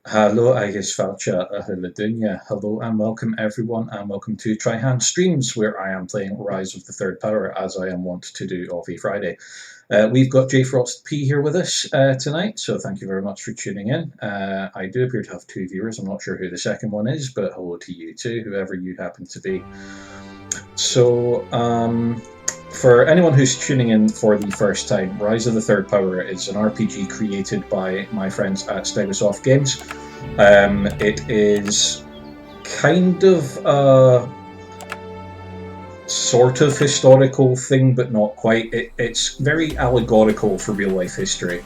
Hello, Aigis Falcha Ahaladunya. Hello and welcome everyone, and welcome to Trihand Streams, where I am playing Rise of the Third Power, as I am wont to do every Friday. We've got J Frost P here with us tonight, so thank you very much for tuning in. I do appear to have two viewers. I'm not sure who the second one is, but hello to you too, whoever you happen to be. So, for anyone who's tuning in for the first time, Rise of the Third Power is an RPG created by my friends at Stegosoft Games. It is kind of a sort of historical thing, but not quite. It's very allegorical for real life history.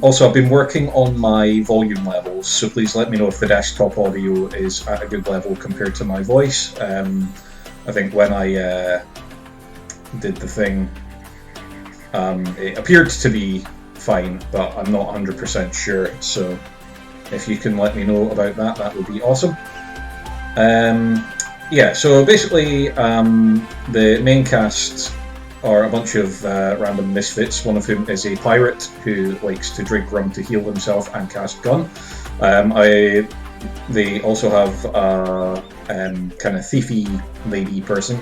Also, I've been working on my volume levels, so please let me know if the desktop audio is at a good level compared to my voice. I think when I did the thing, it appeared to be fine, but I'm not 100% sure, so if you can let me know about that, that would be awesome. Yeah, so basically the main cast are a bunch of random misfits, one of whom is a pirate who likes to drink rum to heal himself and cast gun. They also have a kind of thiefy lady person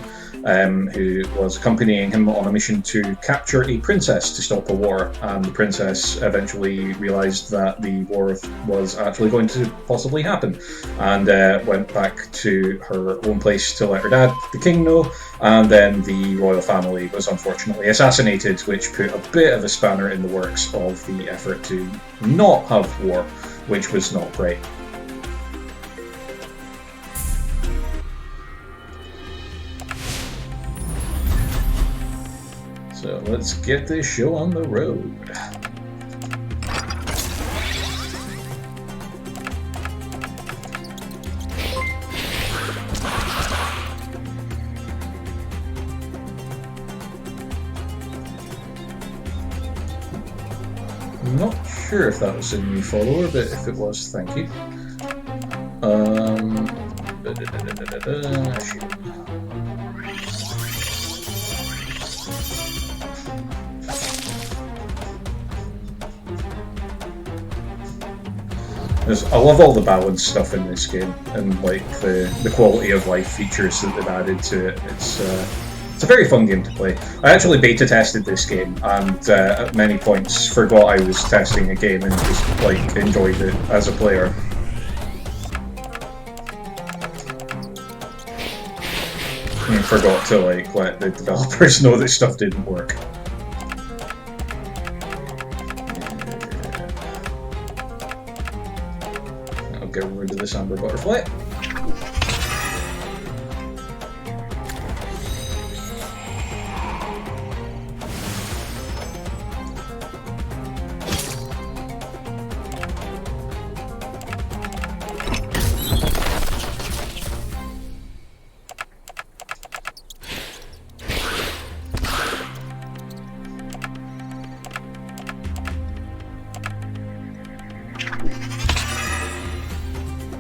who was accompanying him on a mission to capture a princess to stop a war, and the princess eventually realised that the war was actually going to possibly happen, and went back to her own place to let her dad, the king, know, and then the royal family was unfortunately assassinated, which put a bit of a spanner in the works of the effort to not have war, which was not great. So let's get this show on the road. I'm not sure if that was a new follower, but if it was, thank you. I love all the balance stuff in this game, and like the quality of life features that they've added to it. It's a very fun game to play. I actually beta tested this game, and at many points forgot I was testing a game and just like enjoyed it as a player. And forgot to like let the developers know that stuff didn't work. Get rid of this amber butterfly.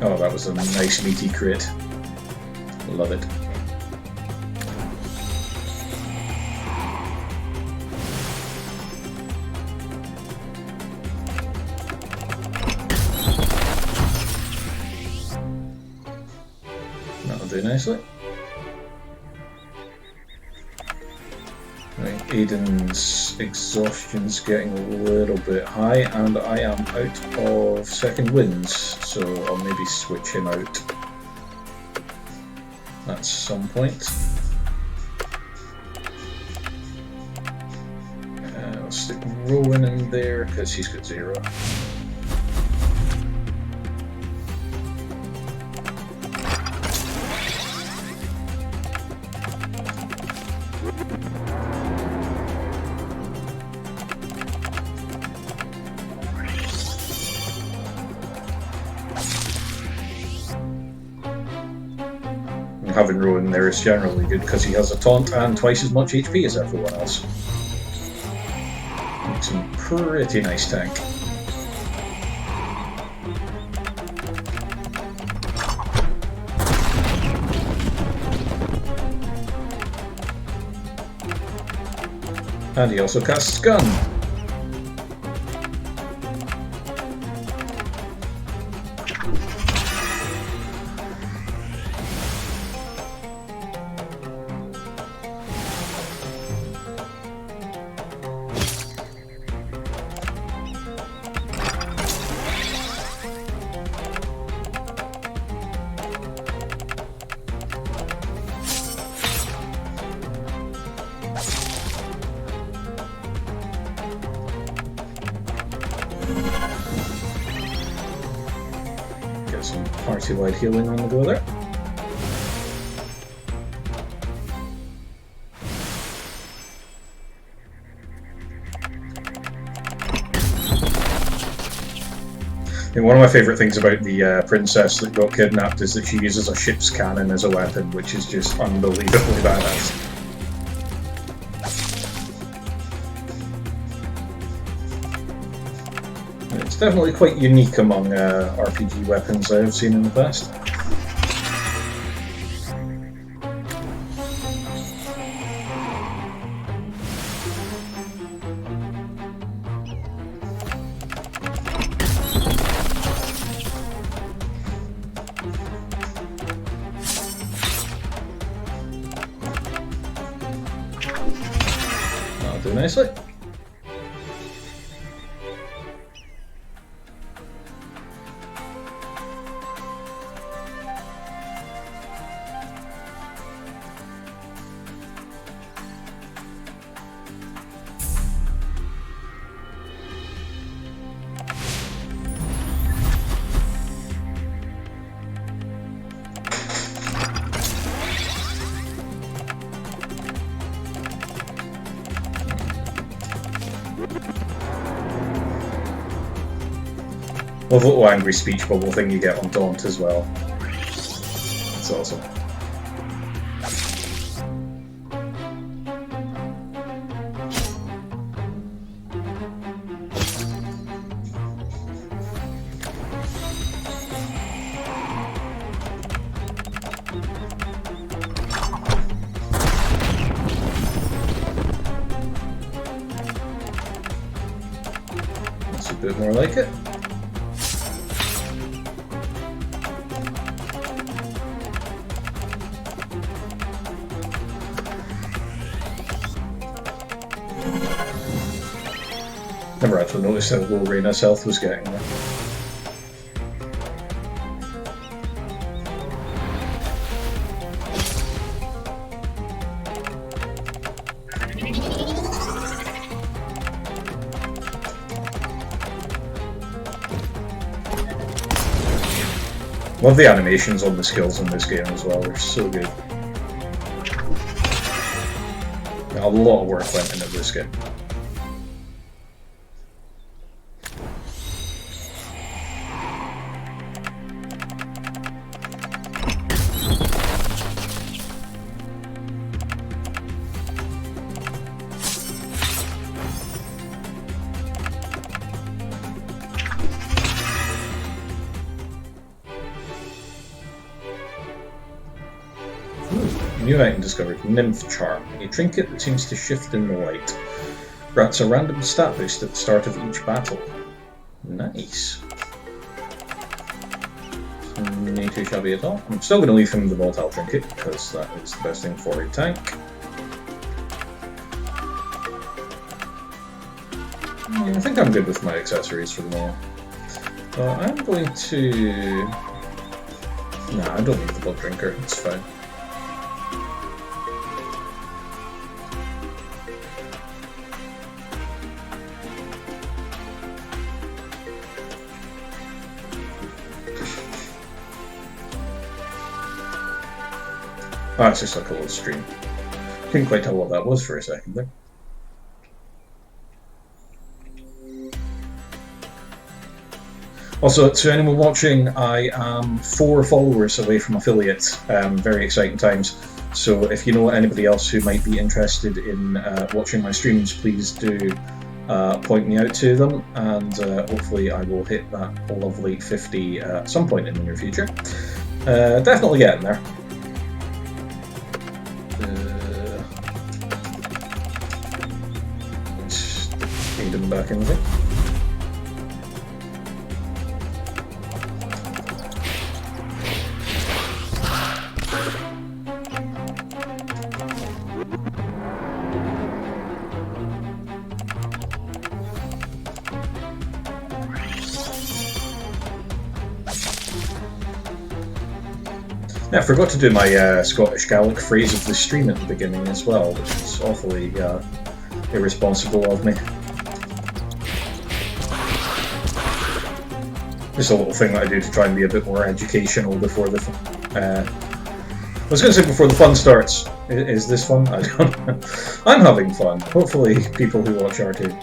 Oh, that was a nice meaty crit. Love it. That'll do nicely. Right, Aiden's exhaustion's getting a little bit high, and I am out of second winds, so I'll maybe switch him out at some point. I'll stick Rowan in there because he's got 0. having Rowan there is generally good because he has a taunt and twice as much HP as everyone else. Makes him pretty nice tank. And he also casts Gun. Get some party-wide healing on the go there. And one of my favourite things about the princess that got kidnapped is that she uses a ship's cannon as a weapon, which is just unbelievably badass. It's definitely quite unique among RPG weapons I have seen in the past. That'll do nicely. Love the little angry speech bubble thing you get on Daunt as well. It's awesome. That's a bit more like it. Never actually noticed how low Reyna's health was getting there. Love the animations on the skills in this game as well, they're so good. A lot of work went into this game. New item discovered, Nymph Charm, a trinket that seems to shift in the light. Grants a random stat boost at the start of each battle. Nice. Not too shabby at all. I'm still going to leave him the volatile trinket because that is the best thing for a tank. I think I'm good with my accessories for the moment. I'm going to... Nah, I don't need the blood drinker, it's fine. Oh, it's just like a little stream. Couldn't quite tell what that was for a second there. Also, to anyone watching, I am 4 followers away from affiliate. Very exciting times. So if you know anybody else who might be interested in watching my streams, please do point me out to them, and hopefully I will hit that lovely 50 at some point in the near future. Definitely getting there. Let's feed them back in there. Yeah, I forgot to do my Scottish Gaelic phrase of the stream at the beginning as well, which is awfully irresponsible of me. Just a little thing that I do to try and be a bit more educational before the... I was going to say before the fun starts. Is this fun? I don't know. I'm having fun. Hopefully people who watch are too.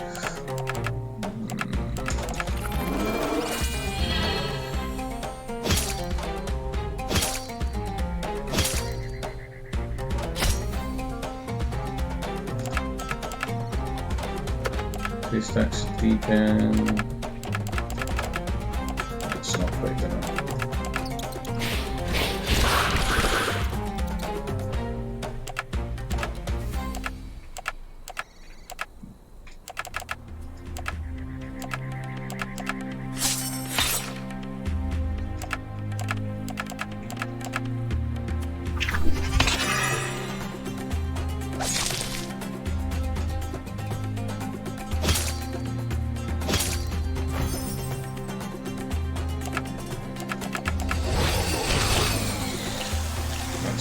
Two stacks deep in. It's not quite good enough.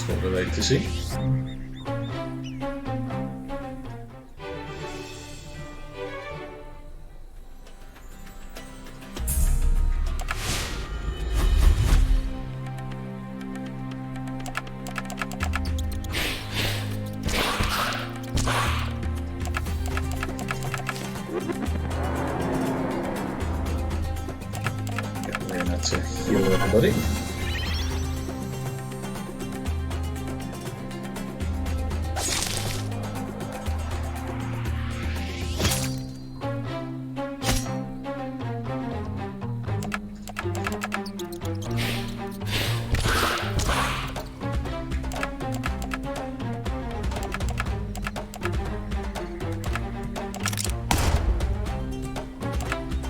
What we like to see. Get Lena to heal everybody.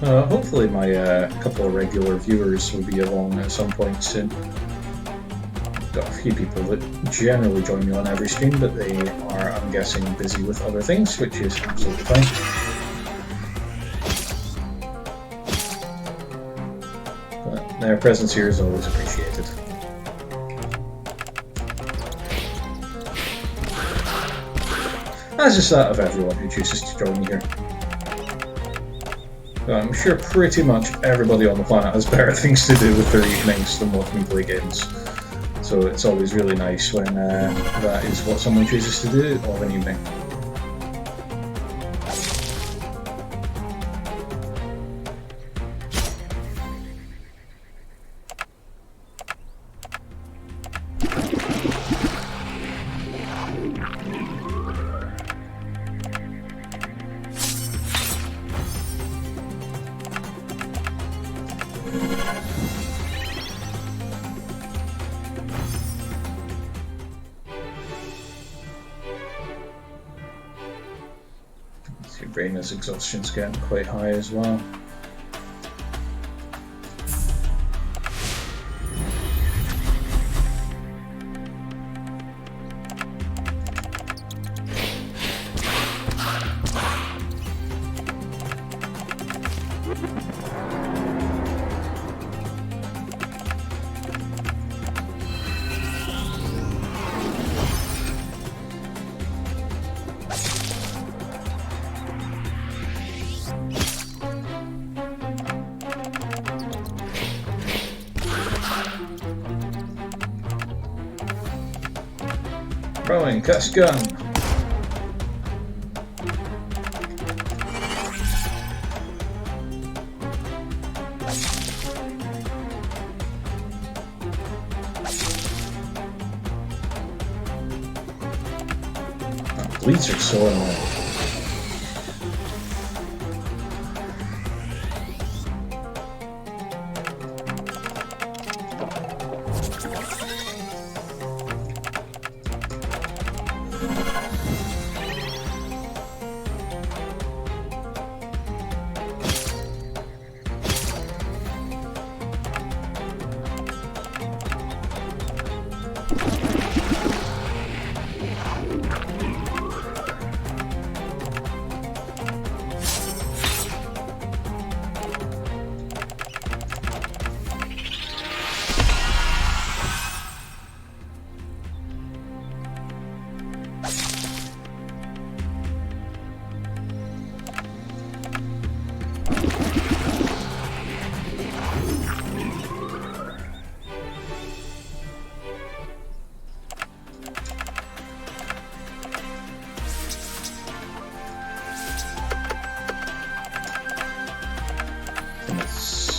Hopefully my couple of regular viewers will be along at some point soon. Got a few people that generally join me on every stream, but they are, I'm guessing, busy with other things, which is absolutely fine. But their presence here is always appreciated. As is that of everyone who chooses to join me here. I'm sure pretty much everybody on the planet has better things to do with their evenings than watch me play games. So it's always really nice when that is what someone chooses to do of an evening. Raina's exhaustion's getting quite high as well. Throwing cast gun. Fleas are so annoying.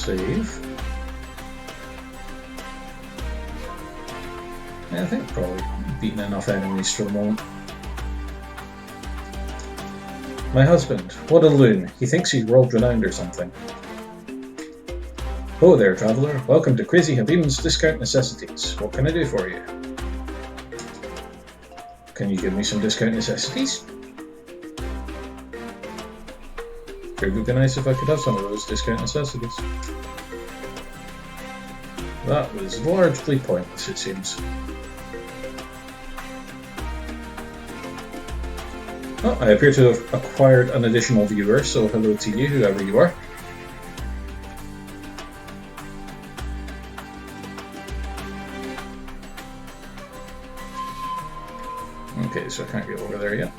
Save. Yeah, I think I've probably beaten enough enemies for the moment. My husband, what a loon. He thinks he's world renowned or something. Hello there, traveller. Welcome to Crazy Habib's Discount Necessities. What can I do for you? Can you give me some discount necessities? It would be nice if I could have some of those discount necessities. That was largely pointless, it seems. Oh, I appear to have acquired an additional viewer, so hello to you, whoever you are. Okay, so I can't get over there yet.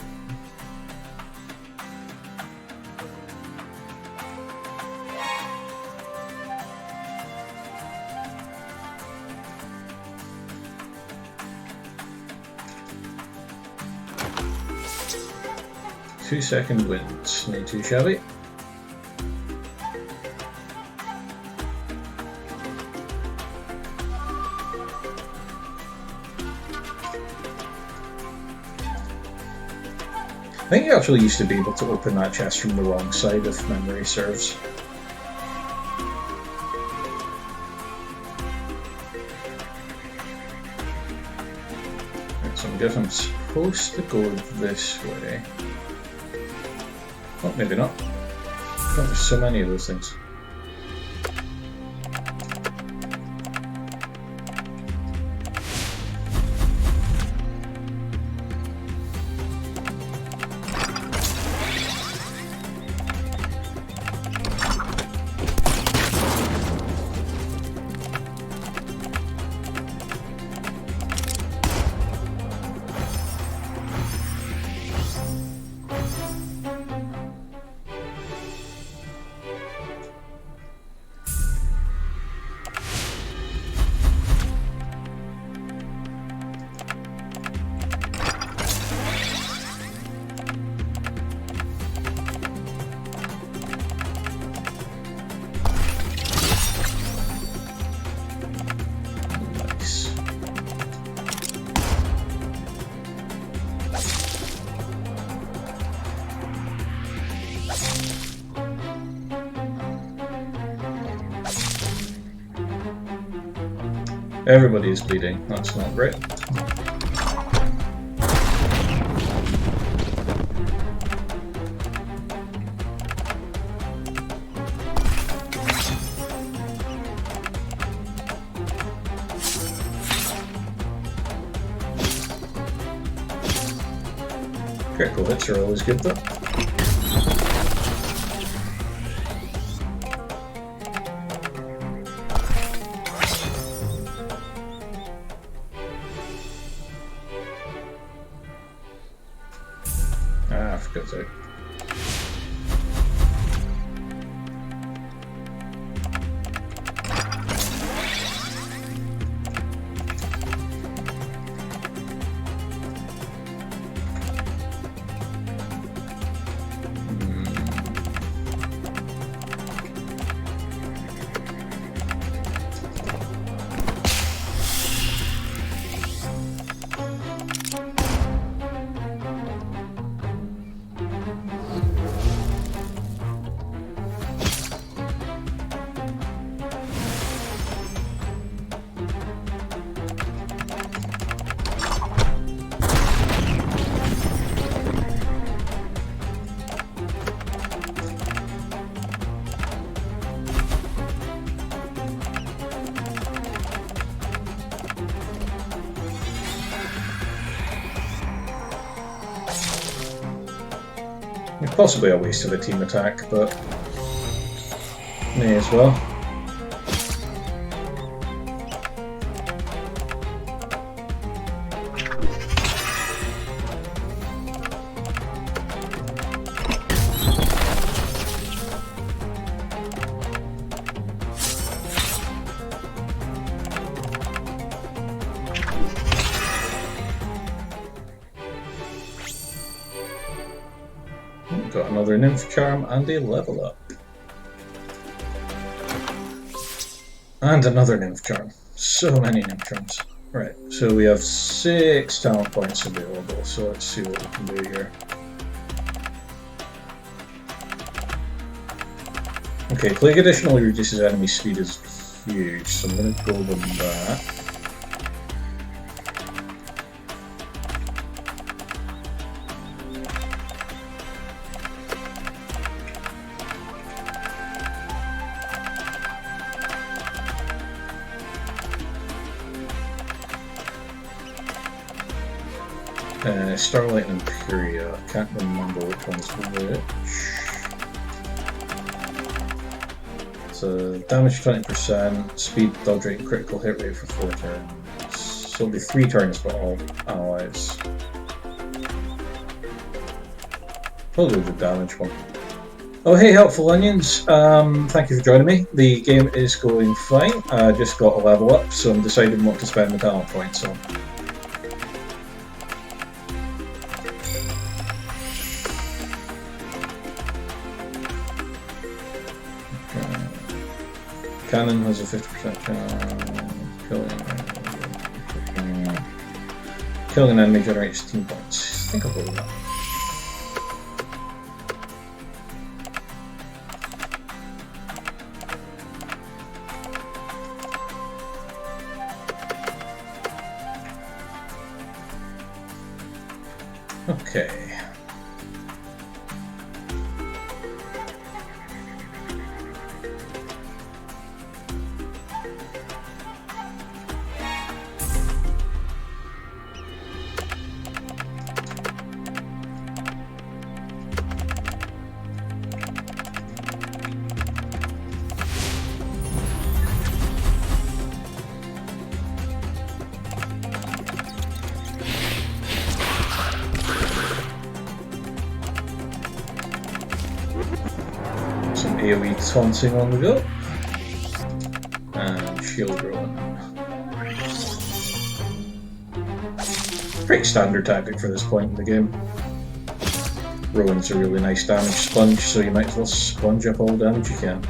Two-second wins, not too shabby. I think you actually used to be able to open that chest from the wrong side if memory serves. Right, so I guess I'm supposed to go this way. Oh, maybe not. God, there's so many of those things. Everybody is bleeding, that's not great. Critical hits are always good though. Ah, for God's sake. Possibly a waste of a team attack, but may as well. Got another Nymph Charm and a level up. And another Nymph Charm. So many Nymph Charms. Right, so we have 6 talent points available, so let's see what we can do here. Okay, Plague additionally reduces enemy speed is huge, so I'm going to go with that. Starlight and Imperia. Can't remember which one's which. So damage 20%, speed, dodge rate, and critical hit rate for 4 turns. So it'll be 3 turns for all allies. Probably the damage one. Oh hey, Helpful Onions. Thank you for joining me. The game is going fine. I just got a level up, so I'm deciding what to spend the talent points on. Cannon has a 50% chance. Killing an enemy generates team points. I think I'll go with that. Okay. AoE taunting on the go, and shield rolling. Pretty standard tactic for this point in the game. Rowan's a really nice damage sponge, so you might as well sponge up all the damage you can.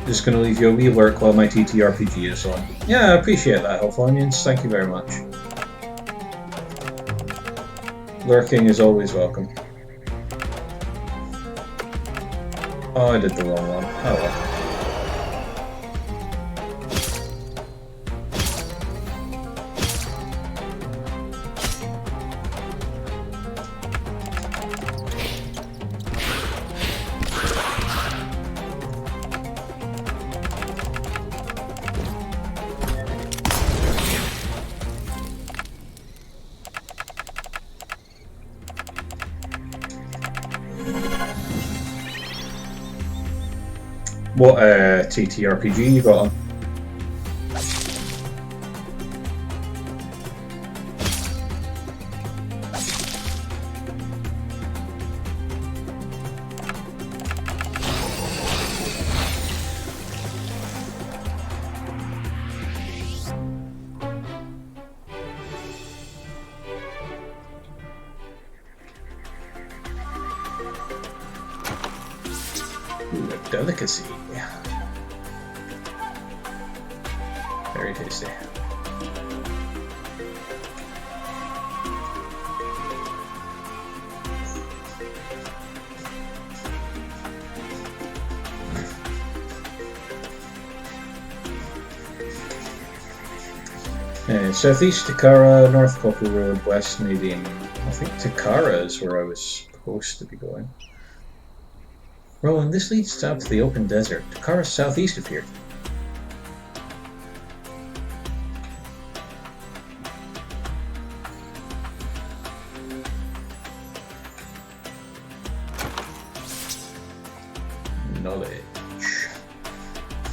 Just going to leave you a wee lurk while my TTRPG is on. Yeah, I appreciate that, Helpful Onions. Thank you very much. Lurking is always welcome. Oh, I did the wrong one. Oh well. What TTRPG you got on? Ooh, a delicacy. Very tasty. Southeast Takara, North Cockle Road, West Nadine. I think Takara is where I was supposed to be going. Rowan, this leads out to the open desert. Takara's southeast of here. Knowledge.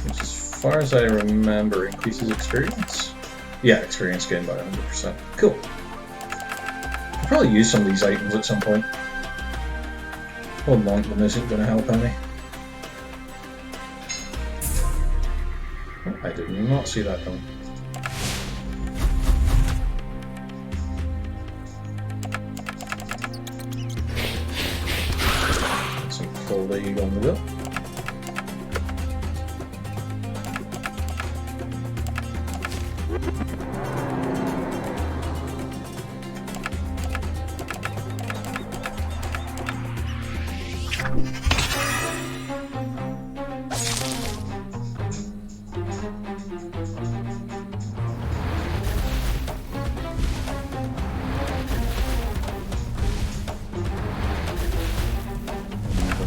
Which, as far as I remember, increases experience? Yeah, experience gained by 100%. Cool. I'll probably use some of these items at some point. Unlock them isn't going to help any. Oh, I did not see that coming. Some full league on the go.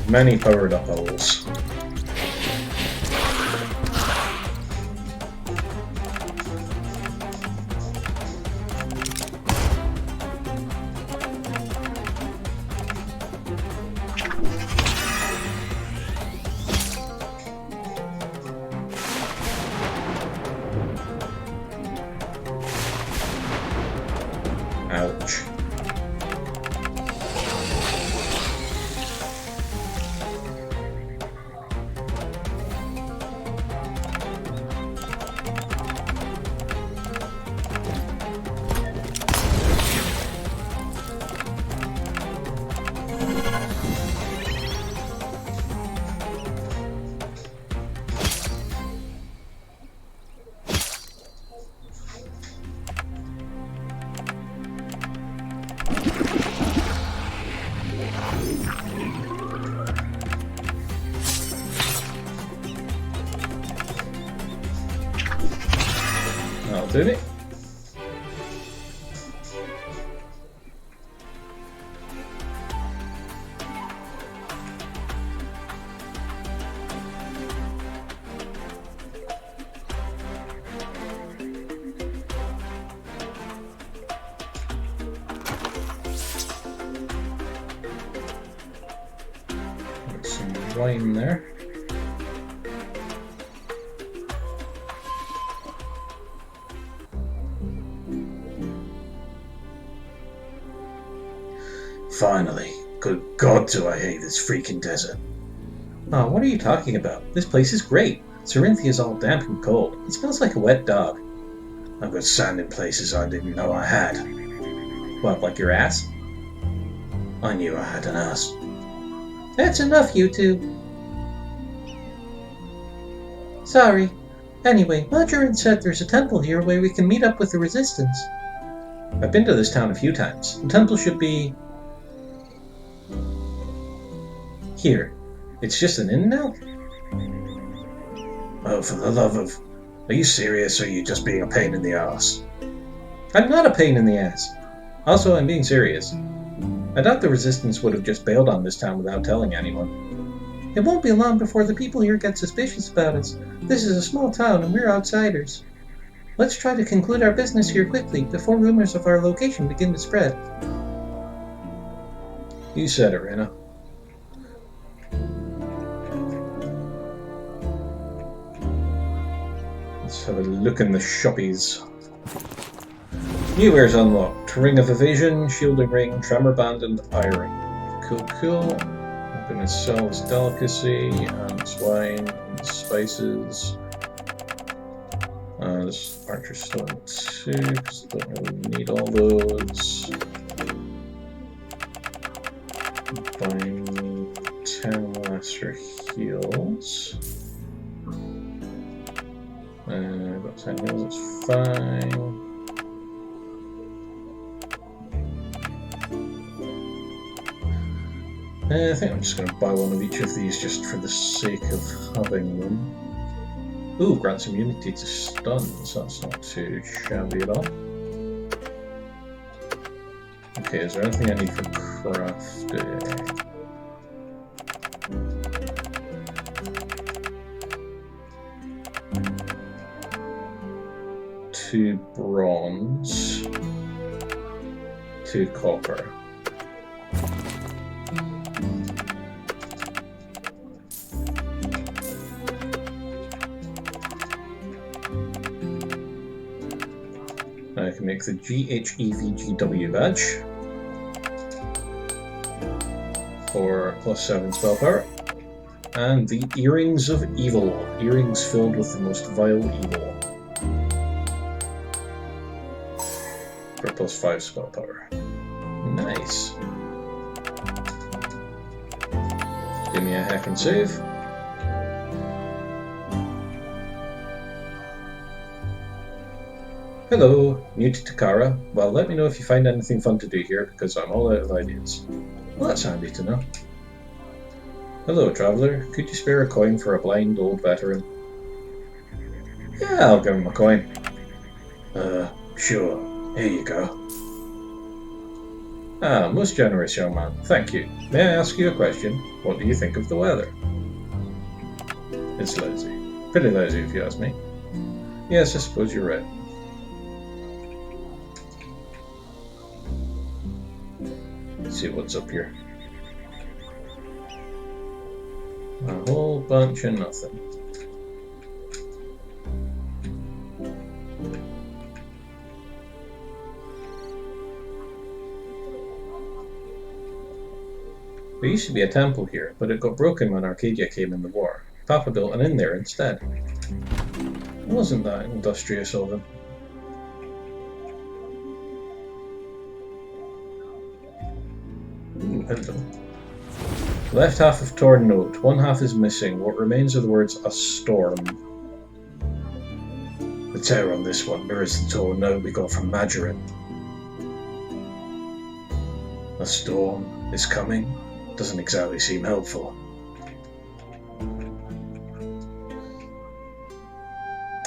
Many powered up holes. Ouch. That'll do it. Got some wine there. Finally. Good God, do I hate this freaking desert. Oh, what are you talking about? This place is great. Cerinthia's all damp and cold. It smells like a wet dog. I've got sand in places I didn't know I had. What, like your ass? I knew I had an ass. That's enough, you two. Sorry. Anyway, Majoran said there's a temple here where we can meet up with the Resistance. I've been to this town a few times. The temple should be... here. It's just an inn now? Oh, for the love of... Are you serious, or are you just being a pain in the ass? I'm not a pain in the ass. Also, I'm being serious. I doubt the Resistance would have just bailed on this town without telling anyone. It won't be long before the people here get suspicious about us. This is a small town and we're outsiders. Let's try to conclude our business here quickly before rumors of our location begin to spread. You said it, Rena. Let's have a look in the shoppies. New wares unlocked. Ring of Evasion, Shielding Ring, Tremor Band, and Eye Ring. Cool, cool. I'm going to sell this delicacy, and wine, and spices. This Archer Stone too, because I don't really need all those. Buying 10 lesser heals. I've got 10 heals, it's fine. I think I'm just going to buy one of each of these just for the sake of having them. Ooh, grants immunity to stuns, that's not too shabby at all. Okay, is there anything I need for crafting? 2 bronze, 2 copper. I can make the GHEVGW badge for +7 spell power, and the Earrings of Evil, earrings filled with the most vile evil, for +5 spell power. Nice. Give me a hack and save. Hello, new to Takara. Well, let me know if you find anything fun to do here, because I'm all out of ideas. Well, that's handy to know. Hello, traveller. Could you spare a coin for a blind old veteran? Yeah, I'll give him a coin. Sure. Here you go. Ah, most generous young man. Thank you. May I ask you a question? What do you think of the weather? It's lousy. Pretty lousy, if you ask me. Yes, I suppose you're right. Let's see what's up here. A whole bunch of nothing. There used to be a temple here, but it got broken when Arcadia came in the war. Papa built an inn there instead. Wasn't that industrious of him? Ooh, hello. Left half of torn note. One half is missing. What remains are the words "a storm." The tear on this one mirrors the torn note we got from Majorin. A storm is coming. Doesn't exactly seem helpful.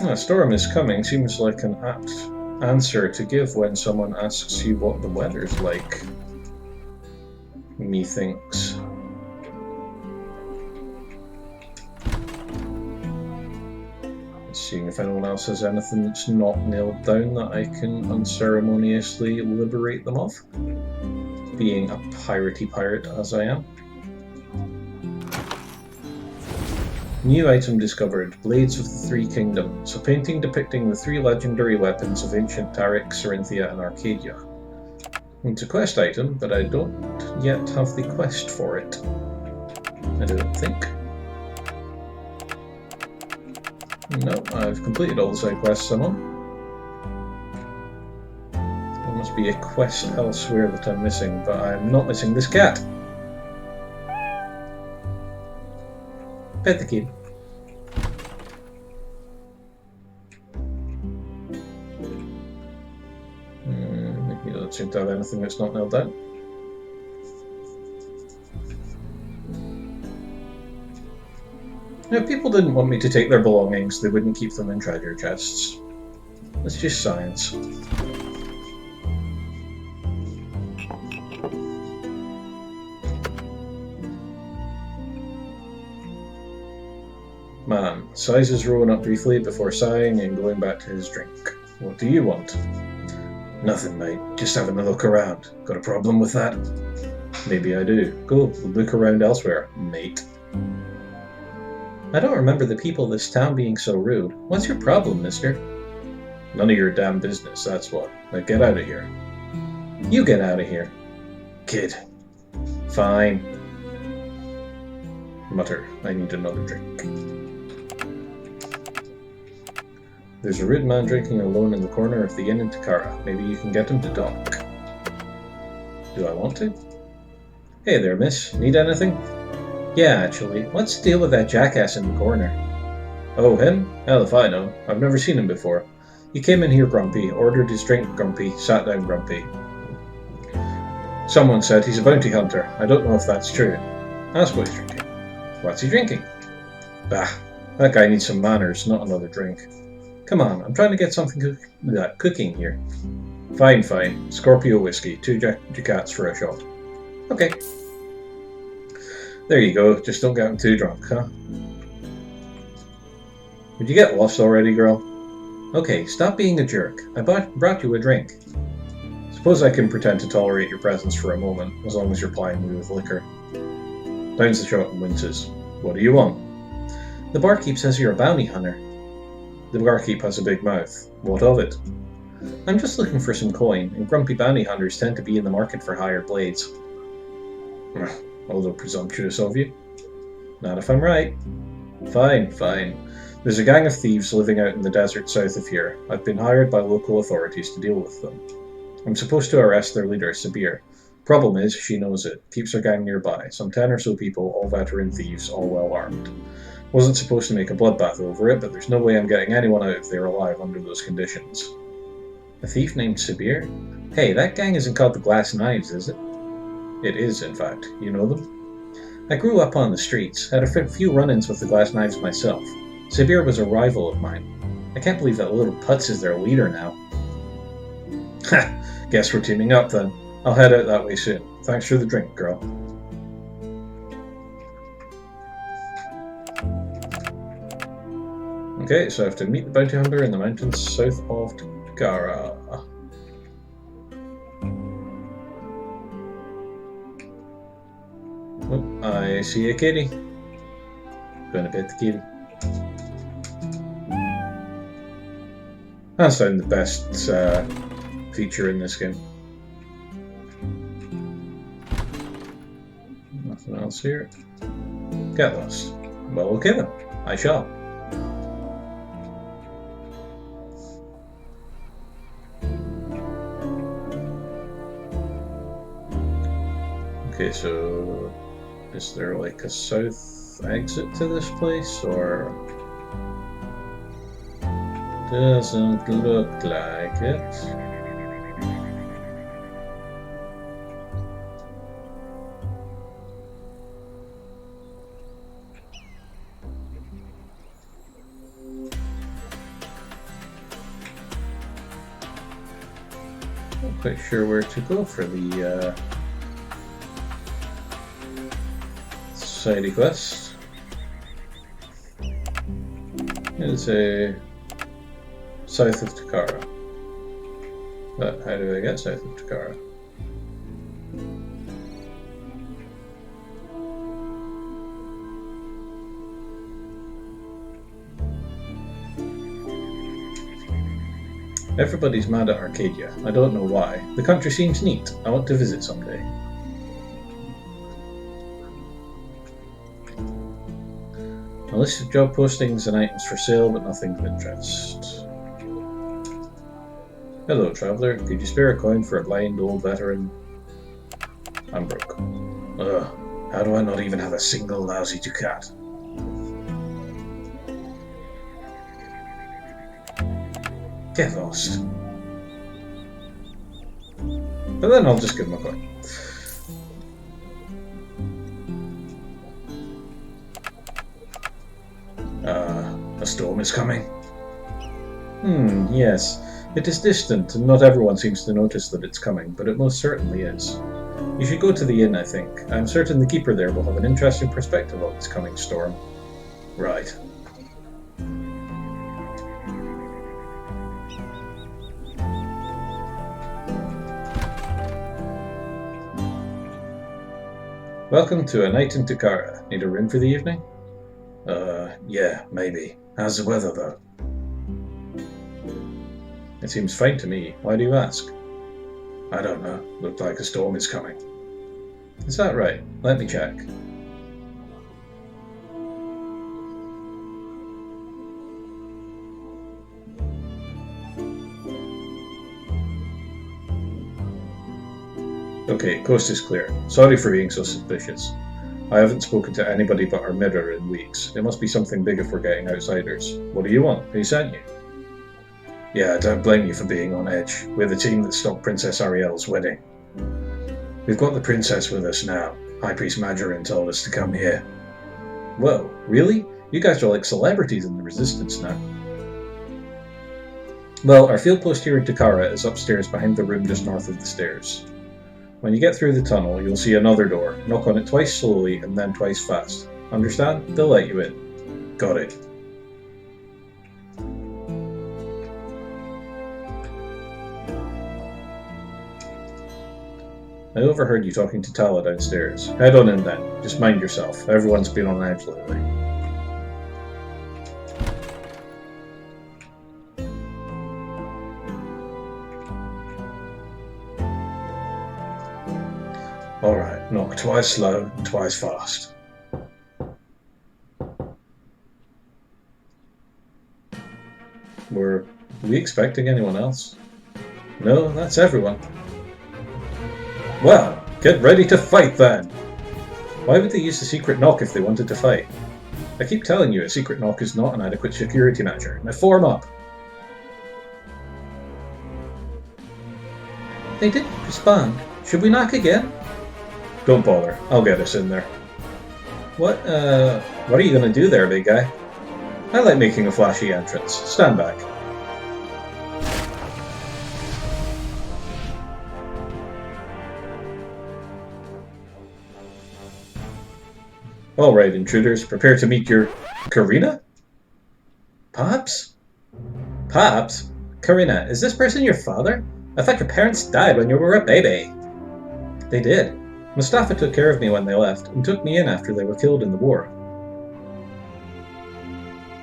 A storm is coming seems like an apt answer to give when someone asks you what the weather's like. Methinks. Seeing if anyone else has anything that's not nailed down that I can unceremoniously liberate them of. Being a piratey pirate as I am. New item discovered, Blades of the Three Kingdoms, a painting depicting the 3 legendary weapons of ancient Taric, Carinthia and Arcadia. It's a quest item, but I don't yet have the quest for it. I don't think. No, I've completed all the side quests I'm on. There must be a quest elsewhere that I'm missing, but I'm not missing this cat. Pet the kid. You don't seem to have anything that's not nailed down. If people didn't want me to take their belongings, they wouldn't keep them in treasure chests. It's just science. Man, Sizes rolling up briefly before sighing and going back to his drink. What do you want? Nothing, mate. Just having a look around. Got a problem with that? Maybe I do. Go, we'll look around elsewhere, mate. I don't remember the people of this town being so rude. What's your problem, mister? None of your damn business, that's what. Now get out of here. You get out of here. Kid. Fine. Mutter, I need another drink. There's a rude man drinking alone in the corner of the inn in Takara. Maybe you can get him to talk. Do I want to? Hey there, miss. Need anything? Yeah, actually. What's the deal with that jackass in the corner? Oh, him? Hell if I know. I've never seen him before. He came in here grumpy, ordered his drink grumpy, sat down grumpy. Someone said he's a bounty hunter. I don't know if that's true. Ask what he's drinking. What's he drinking? Bah, that guy needs some manners, not another drink. Come on, I'm trying to get something cooking here. Fine, fine. Scorpio whiskey, 2 ducats for a shot. Okay. There you go, just don't get him too drunk, huh? Would you get lost already, girl? Okay, stop being a jerk. I brought you a drink. Suppose I can pretend to tolerate your presence for a moment, as long as you're plying me with liquor. Downs the shot and winces. What do you want? The barkeep says you're a bounty hunter. The barkeep has a big mouth. What of it? I'm just looking for some coin, and grumpy bounty hunters tend to be in the market for hired blades. Although presumptuous of you. Not if I'm right. Fine, fine. There's a gang of thieves living out in the desert south of here. I've been hired by local authorities to deal with them. I'm supposed to arrest their leader, Sabir. Problem is, she knows it. Keeps her gang nearby. Some 10 or so people, all veteran thieves, all well armed. Wasn't supposed to make a bloodbath over it, but there's no way I'm getting anyone out of there alive under those conditions. A thief named Sabir? Hey, that gang isn't called the Glass Knives, is it? It is, in fact. You know them? I grew up on the streets, had a few run-ins with the Glass Knives myself. Sabir was a rival of mine. I can't believe that little putz is their leader now. Ha! Guess we're teaming up then. I'll head out that way soon. Thanks for the drink, girl. Okay, so I have to meet the bounty hunter in the mountains south of Takara. Oh, I see a kitty. Gonna pet the kitty. Hands down the best feature in this game. Nothing else here. Get lost. Well, okay then. I shall. Okay, so is there like a south exit to this place, or doesn't look like it? Not quite sure where to go for the society quest. It's a south of Takara. But how do I get south of Takara? Everybody's mad at Arcadia. I don't know why. The country seems neat. I want to visit someday. A list of job postings and items for sale, but nothing of interest. Hello, traveller. Could you spare a coin for a blind old veteran? I'm broke. Ugh. How do I not even have a single lousy ducat? Get lost. But then I'll just give him a coin. A storm is coming. Yes. It is distant, and not everyone seems to notice that it's coming, but it most certainly is. You should go to the inn, I think. I'm certain the keeper there will have an interesting perspective on this coming storm. Right. Welcome to a night in Takara. Need a room for the evening? Yeah, maybe. How's the weather, though? It seems fine to me. Why do you ask? I don't know. Looked like a storm is coming. Is that right? Let me check. Okay, coast is clear. Sorry for being so suspicious. I haven't spoken to anybody but our mirror in weeks. It must be something big if we're getting outsiders. What do you want? Who sent you? Yeah, don't blame you for being on edge. We're the team that stopped Princess Ariel's wedding. We've got the princess with us now. High Priest Majorin told us to come here. Whoa, really? You guys are like celebrities in the Resistance now. Well, our field post here in Takara is upstairs behind the room just north of the stairs. When you get through the tunnel, you'll see another door. Knock on it twice slowly and then twice fast. Understand? They'll let you in. Got it. I overheard you talking to Tala downstairs. Head on in then. Just mind yourself. Everyone's been on edge lately. Alright, knock twice slow, twice fast. Were we expecting anyone else? No, that's everyone. Well, get ready to fight then! Why would they use the secret knock if they wanted to fight? I keep telling you, a secret knock is not an adequate security measure. Now form up! They didn't respond. Should we knock again? Don't bother. I'll get us in there. What are you gonna do there, big guy? I like making a flashy entrance. Stand back. Alright, intruders, prepare to meet your... Karina? Pops? Pops? Karina, is this person your father? I thought your parents died when you were a baby. They did. Mustafa took care of me when they left, and took me in after they were killed in the war.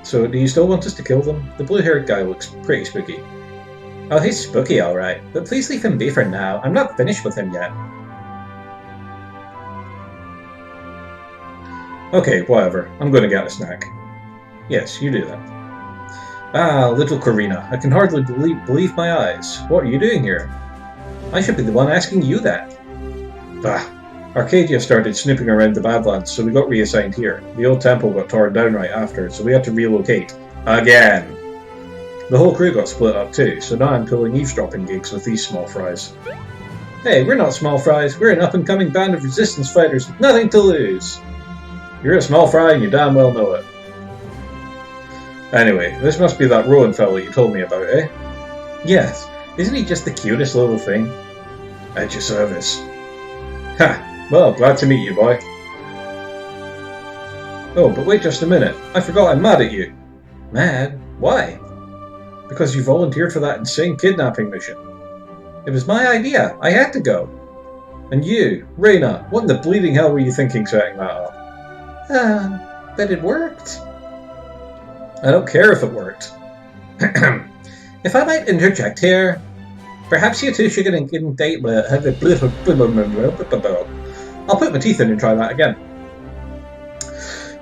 So, do you still want us to kill them? The blue-haired guy looks pretty spooky. Oh, he's spooky alright, but please leave him be for now. I'm not finished with him yet. Okay, whatever. I'm gonna get a snack. Yes, you do that. Ah, little Karina. I can hardly believe my eyes. What are you doing here? I should be the one asking you that. Bah. Arcadia started snooping around the Badlands, so we got reassigned here. The old temple got torn down right after, so we had to relocate. Again! The whole crew got split up too, so now I'm pulling eavesdropping gigs with these small fries. Hey, we're not small fries. We're an up-and-coming band of resistance fighters with nothing to lose. You're a small fry and you damn well know it. Anyway, this must be that Rowan fellow you told me about, eh? Yes. Isn't he just the cutest little thing? At your service. Ha! Well, glad to meet you, boy. Oh, but wait just a minute. I forgot I'm mad at you. Mad? Why? Because you volunteered for that insane kidnapping mission. It was my idea. I had to go. And you, Reyna, what in the bleeding hell were you thinking setting that up? But it worked. I don't care if it worked. If I might interject here, perhaps you two should get a date with... I'll put my teeth in and try that again.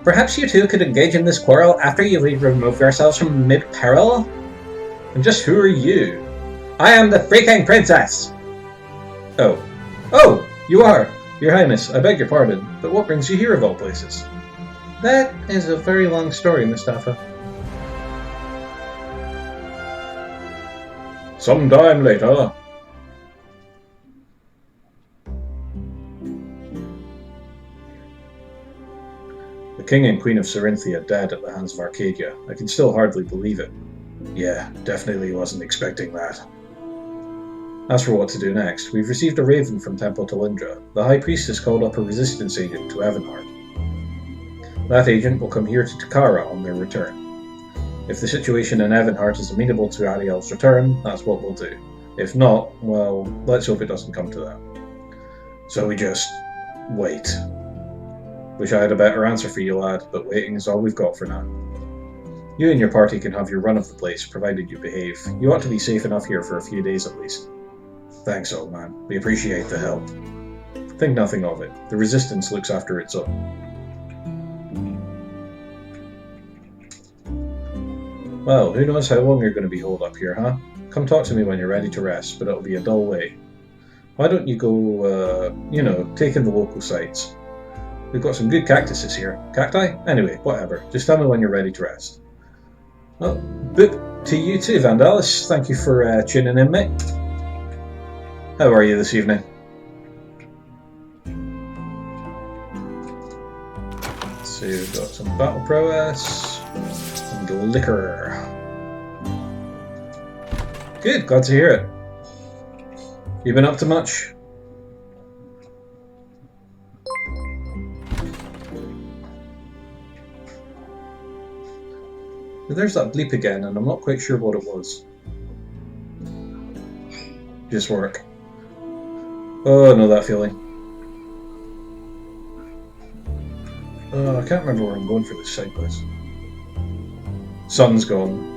Perhaps you two could engage in this quarrel after you remove yourselves from mid-peril? And just who are you? I am the freaking princess! Oh. Oh! You are! Your Highness, I beg your pardon, but what brings you here of all places? That is a very long story, Mustafa. Sometime later. The King and Queen of Cerinthia dead at the hands of Arcadia. I can still hardly believe it. Yeah, definitely wasn't expecting that. As for what to do next, we've received a raven from Temple Talindra. The High Priestess called up a resistance agent to Evanhard. That agent will come here to Takara on their return. If the situation in Evanhard is amenable to Ariel's return, that's what we'll do. If not, well, let's hope it doesn't come to that. So we just... wait. Wish I had a better answer for you, lad, but waiting is all we've got for now. You and your party can have your run of the place, provided you behave. You ought to be safe enough here for a few days at least. Thanks, old man. We appreciate the help. Think nothing of it. The Resistance looks after its own. Well, who knows how long you're going to be holed up here, huh? Come talk to me when you're ready to rest, but it'll be a dull way. Why don't you go, take in the local sights? We've got some good cactuses here. Cacti? Anyway, whatever. Just tell me when you're ready to rest. Well, boop to you too, Vandalis. Thank you for tuning in, mate. How are you this evening? So we've got some battle prowess and liquor. Good, glad to hear it. You been up to much? There's that bleep again, and I'm not quite sure what it was. Just work. Oh, I know that feeling. I can't remember where I'm going for this side quest. Sun's gone.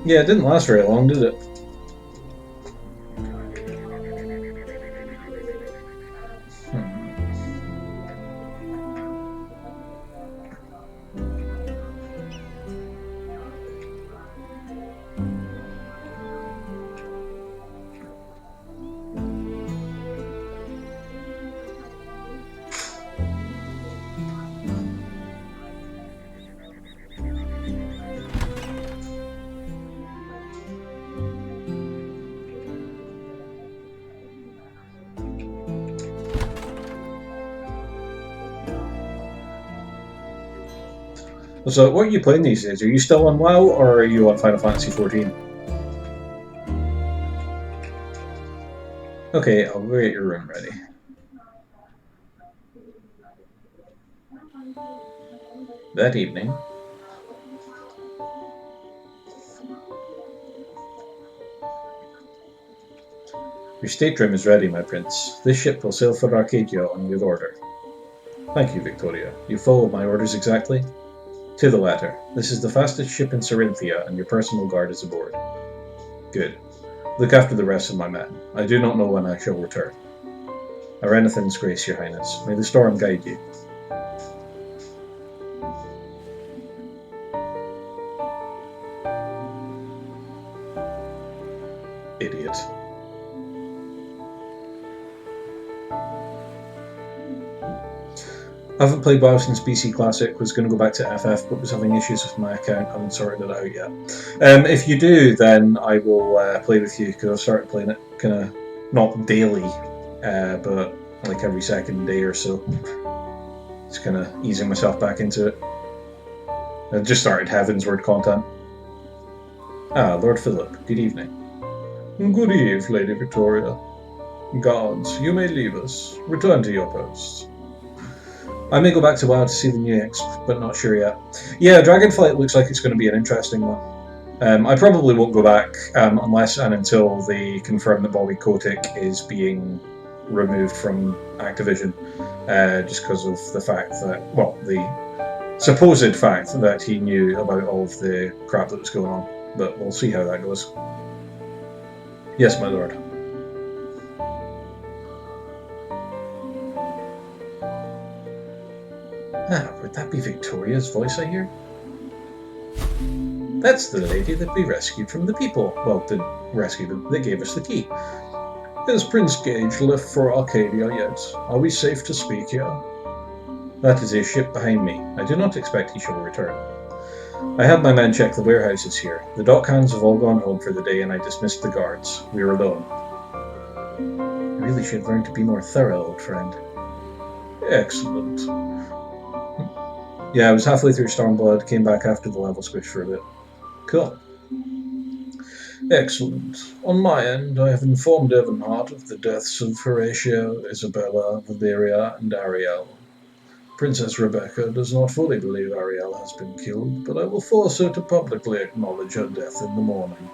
Yeah, it didn't last very long, did it? So, what are you playing these days? Are you still on WoW, or are you on Final Fantasy XIV? Okay, I'll go get your room ready. That evening, your stateroom is ready, my prince. This ship will sail for Arcadia on your order. Thank you, Victoria. You followed my orders exactly? To the letter. This is the fastest ship in Sarinthia, and your personal guard is aboard. Good. Look after the rest of my men. I do not know when I shall return. Arenathan's grace, your highness. May the storm guide you. Idiot. I haven't played WoW since BC Classic, was going to go back to FF, but was having issues with my account, I haven't sorted it out yet. If you do, then I will play with you, because I've started playing it kind of, not daily, but like every second day or so. Just kind of easing myself back into it. I just started Heavensward content. Ah, Lord Philip, good evening. Good eve, Lady Victoria. Guards, you may leave us. Return to your posts. I may go back to WoW to see the new exp, but not sure yet. Yeah, Dragonflight looks like it's going to be an interesting one. I probably won't go back unless and until they confirm that Bobby Kotick is being removed from Activision, just because of the fact that, well, the supposed fact that he knew about all of the crap that was going on. But we'll see how that goes. Yes, my lord. Ah, would that be Victoria's voice I hear? That's the lady that we rescued from the people. Well, the rescue that gave us the key. Has Prince Gage left for Arcadia yet? Are we safe to speak here? That is his ship behind me. I do not expect he shall return. I had my men check the warehouses here. The dockhands have all gone home for the day, and I dismissed the guards. We are alone. You really should learn to be more thorough, old friend. Excellent. Yeah, I was halfway through Stormblood, came back after the level switch for a bit. Cool. Excellent. On my end, I have informed Evanhart of the deaths of Horatio, Isabella, Valeria, and Ariel. Princess Rebecca does not fully believe Ariel has been killed, but I will force her to publicly acknowledge her death in the morning.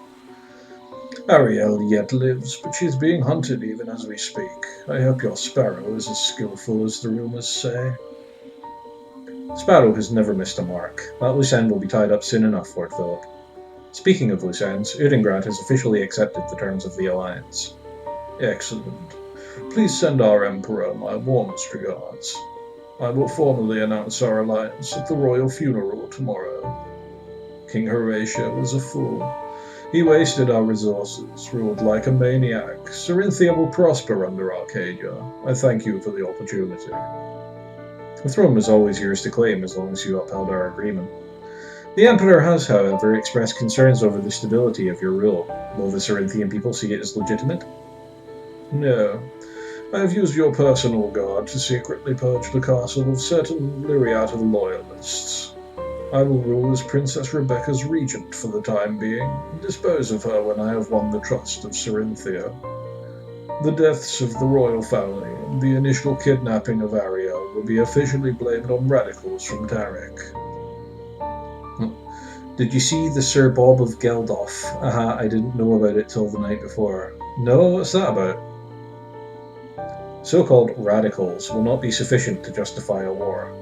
Ariel yet lives, but she is being hunted even as we speak. I hope your Sparrow is as skillful as the rumors say. Sparrow has never missed a mark. That loose end will be tied up soon enough, Lord Philip. Speaking of loose ends, Udingrad has officially accepted the terms of the alliance. Excellent. Please send our Emperor my warmest regards. I will formally announce our alliance at the royal funeral tomorrow. King Horatio was a fool. He wasted our resources, ruled like a maniac. Sarinthia will prosper under Arcadia. I thank you for the opportunity. The throne was always yours to claim as long as you upheld our agreement. The Emperor has, however, expressed concerns over the stability of your rule. Will the Sarinthian people see it as legitimate? No. I have used your personal guard to secretly purge the castle of certain Lyriata loyalists. I will rule as Princess Rebecca's regent for the time being, and dispose of her when I have won the trust of Sarinthia. The deaths of the royal family and the initial kidnapping of Ariel will be officially blamed on radicals from Tarek. Did you see the Sir Bob of Geldof? Aha, I didn't know about it till the night before. No, what's that about? So-called radicals will not be sufficient to justify a war.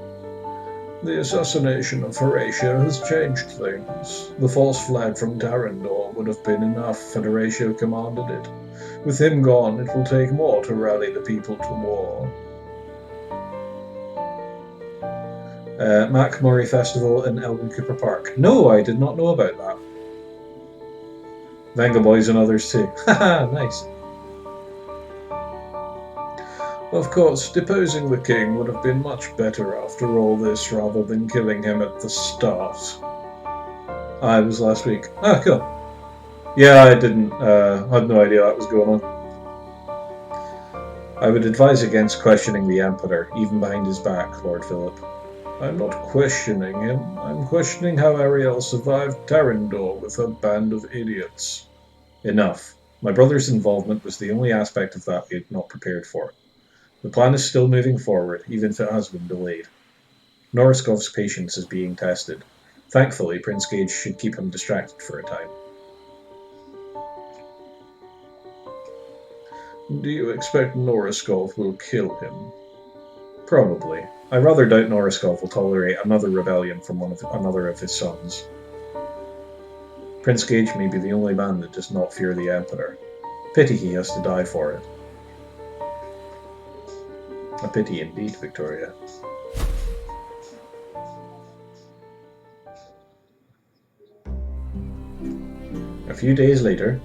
The assassination of Horatio has changed things. The false flag from Tarrandor would have been enough had Horatio commanded it. With him gone, it will take more to rally the people to war. Mac Murray Festival in Elgin Cooper Park. No, I did not know about that. Venga Boys and others too. Haha, nice. Of course, deposing the king would have been much better after all this rather than killing him at the start. I was last week. Ah, cool. Yeah, I didn't, had no idea that was going on. I would advise against questioning the Emperor, even behind his back, Lord Philip. I'm not questioning him. I'm questioning how Ariel survived Tarrandor with a band of idiots. Enough. My brother's involvement was the only aspect of that we had not prepared for. The plan is still moving forward, even if it has been delayed. Noriskov's patience is being tested. Thankfully, Prince Gage should keep him distracted for a time. Do you expect Noriskov will kill him? Probably. I rather doubt Noriskov will tolerate another rebellion from another of his sons. Prince Gage may be the only man that does not fear the Emperor. Pity he has to die for it. A pity indeed, Victoria. A few days later,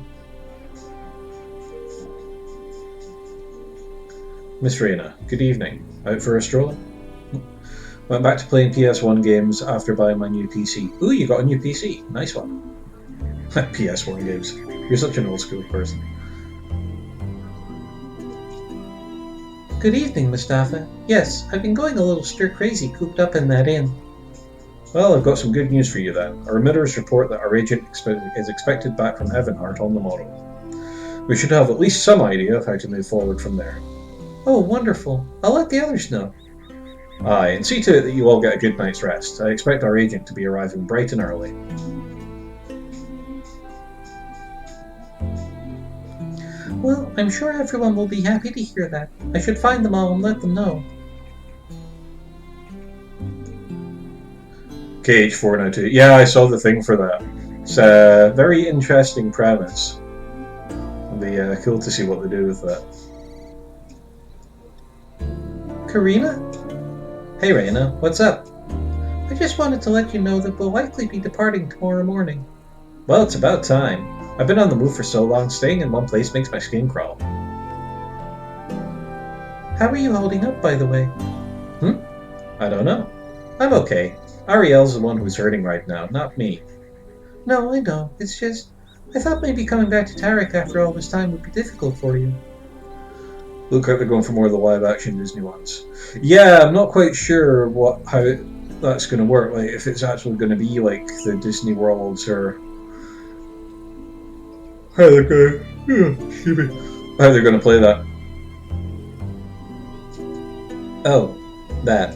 Miss Reyna, good evening. Out for a stroll? Went back to playing PS1 games after buying my new PC. Ooh, you got a new PC. Nice one. PS1 games. You're such an old school person. Good evening, Mustafa. Yes, I've been going a little stir-crazy cooped up in that inn. Well, I've got some good news for you then. Our remitters report that our agent is expected back from Evanhart on the morrow. We should have at least some idea of how to move forward from there. Oh, wonderful. I'll let the others know. Aye, and see to it that you all get a good night's rest. I expect our agent to be arriving bright and early. Well, I'm sure everyone will be happy to hear that. I should find them all and let them know. KH492. Yeah, I saw the thing for that. It's a very interesting premise. It'll be cool to see what they do with that. Karina? Hey Reyna, what's up? I just wanted to let you know that we'll likely be departing tomorrow morning. Well, it's about time. I've been on the move for so long, staying in one place makes my skin crawl. How are you holding up, by the way? I don't know. I'm okay. Ariel's the one who's hurting right now, not me. No, I know. It's just, I thought maybe coming back to Tarek after all this time would be difficult for you. Look like they're going for more of the live-action Disney ones. Yeah, I'm not quite sure how that's going to work. Like, if it's actually going to be like the Disney Worlds or how they're going. Excuse me. How they're going to play that. Oh, that.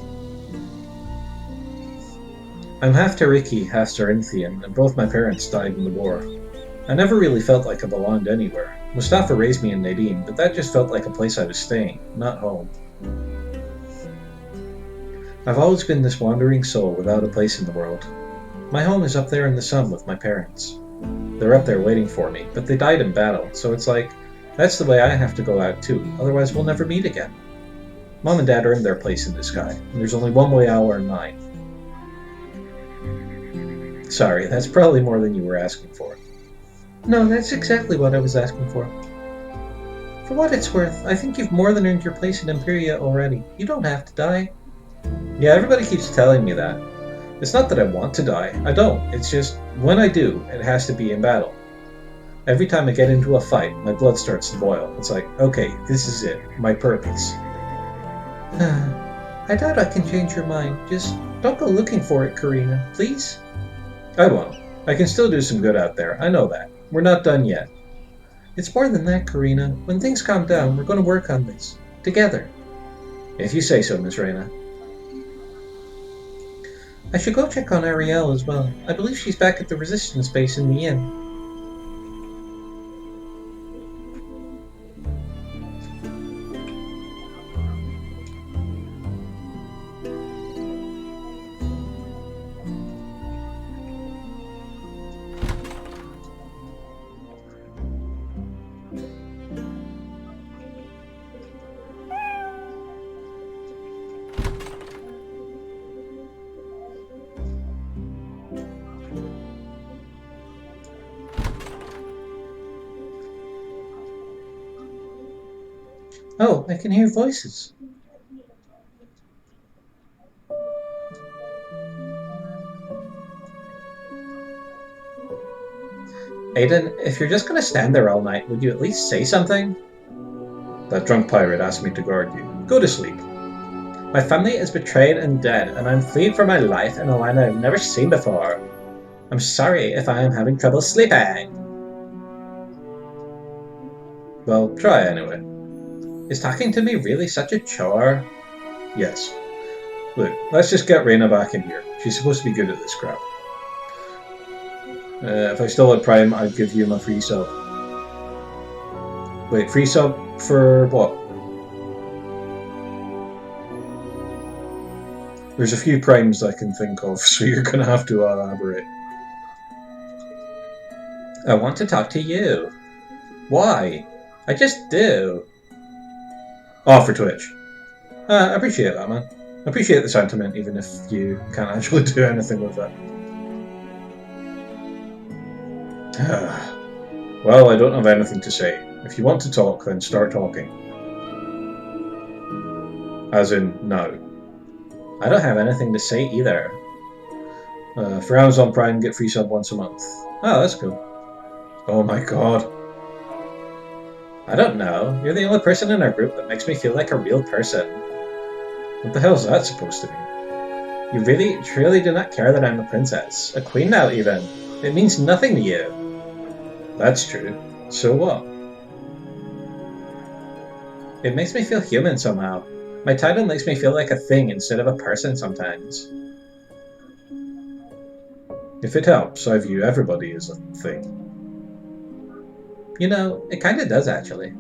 I'm half Tariki, half Cerinthian, and both my parents died in the war. I never really felt like I belonged anywhere. Mustafa raised me in Nadim, but that just felt like a place I was staying, not home. I've always been this wandering soul without a place in the world. My home is up there in the sun with my parents. They're up there waiting for me, but they died in battle, so it's like, that's the way I have to go out too, otherwise we'll never meet again. Mom and Dad earned their place in the sky, and there's only one way I'll earn mine. Sorry, that's probably more than you were asking for. No, that's exactly what I was asking for. For what it's worth, I think you've more than earned your place in Imperia already. You don't have to die. Yeah, everybody keeps telling me that. It's not that I want to die. I don't. It's just, when I do, it has to be in battle. Every time I get into a fight, my blood starts to boil. It's like, okay, this is it. My purpose. I doubt I can change your mind. Just don't go looking for it, Karina. Please? I won't. I can still do some good out there. I know that. We're not done yet. It's more than that, Karina. When things calm down, we're going to work on this. Together. If you say so, Miss Reyna. I should go check on Ariel as well. I believe she's back at the resistance base in the inn. Oh, I can hear voices. Aiden, if you're just going to stand there all night, would you at least say something? That drunk pirate asked me to guard you. Go to sleep. My family is betrayed and dead, and I'm fleeing for my life in a land I've never seen before. I'm sorry if I am having trouble sleeping. Well, try anyway. Is talking to me really such a chore? Yes. Look, let's just get Reyna back in here. She's supposed to be good at this crap. If I still had Prime, I'd give you my free sub. Wait, free sub for what? There's a few Primes I can think of, so you're going to have to elaborate. I want to talk to you. Why? I just do. Oh, for Twitch. I appreciate that, man. I appreciate the sentiment, even if you can't actually do anything with it. Well, I don't have anything to say. If you want to talk, then start talking. As in, now. I don't have anything to say either. For Amazon Prime, get free sub once a month. Oh, that's cool. Oh my god. I don't know. You're the only person in our group that makes me feel like a real person. What the hell's that supposed to mean? You really, truly do not care that I'm a princess. A queen now, even. It means nothing to you. That's true. So what? It makes me feel human somehow. My title makes me feel like a thing instead of a person sometimes. If it helps, I view everybody as a thing. You know, it kinda does actually.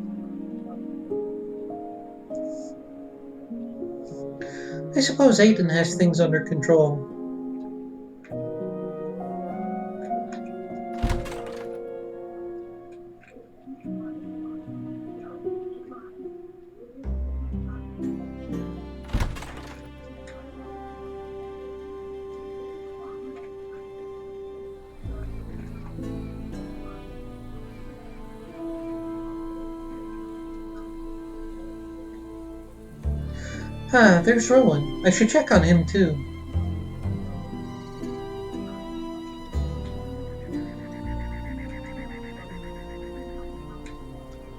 I suppose Aiden has things under control. Ah, there's Rowan. I should check on him too.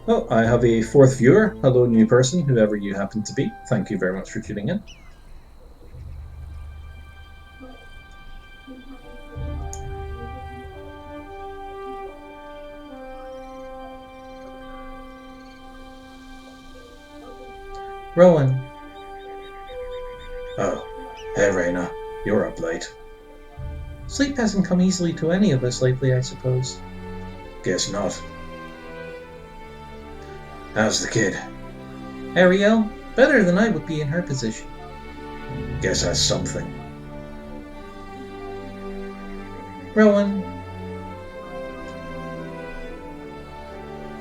Oh, I have a fourth viewer. Hello, new person, whoever you happen to be. Thank you very much for tuning in. Rowan. Oh, hey Reyna, you're up late. Sleep hasn't come easily to any of us lately, I suppose. Guess not. How's the kid? Ariel? Better than I would be in her position. Guess that's something. Rowan.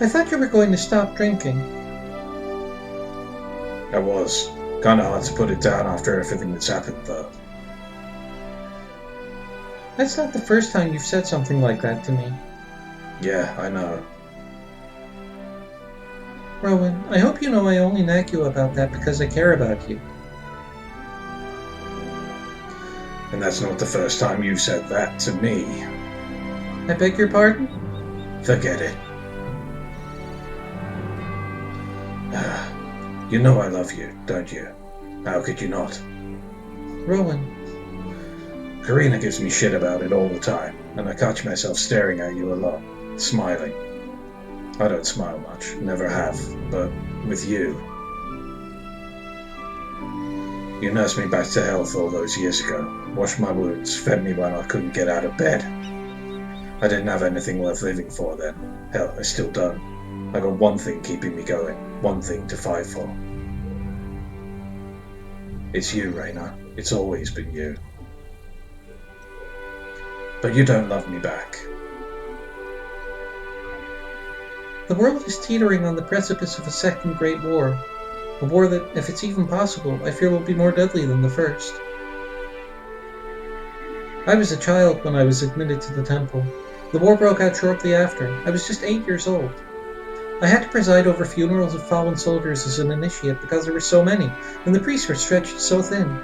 I thought you were going to stop drinking. I was. Kinda hard to put it down after everything that's happened, though. That's not the first time you've said something like that to me. Yeah, I know. Rowan, I hope you know I only nag you about that because I care about you. And that's not the first time you've said that to me. I beg your pardon? Forget it. You know I love you, don't you? How could you not? Rowan. Karina gives me shit about it all the time, and I catch myself staring at you a lot, smiling. I don't smile much, never have, but with you. You nursed me back to health all those years ago, washed my wounds, fed me when I couldn't get out of bed. I didn't have anything worth living for then. Hell, I still don't. I got one thing keeping me going, one thing to fight for. It's you, Raina. It's always been you. But you don't love me back. The world is teetering on the precipice of a second Great War. A war that, if it's even possible, I fear will be more deadly than the first. I was a child when I was admitted to the temple. The war broke out shortly after. I was just 8 years old. I had to preside over funerals of fallen soldiers as an initiate because there were so many, and the priests were stretched so thin.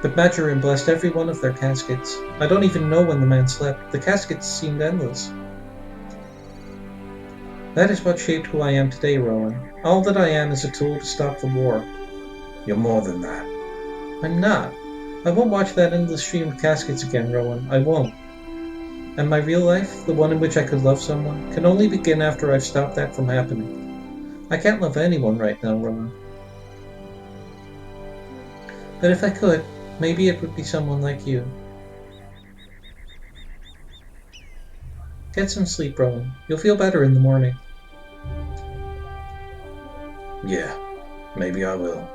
But Majorin blessed every one of their caskets. I don't even know when the man slept. The caskets seemed endless. That is what shaped who I am today, Rowan. All that I am is a tool to stop the war. You're more than that. I'm not. I won't watch that endless stream of caskets again, Rowan. I won't. And my real life, the one in which I could love someone, can only begin after I've stopped that from happening. I can't love anyone right now, Rowan. But if I could, maybe it would be someone like you. Get some sleep, Rowan. You'll feel better in the morning. Yeah, maybe I will.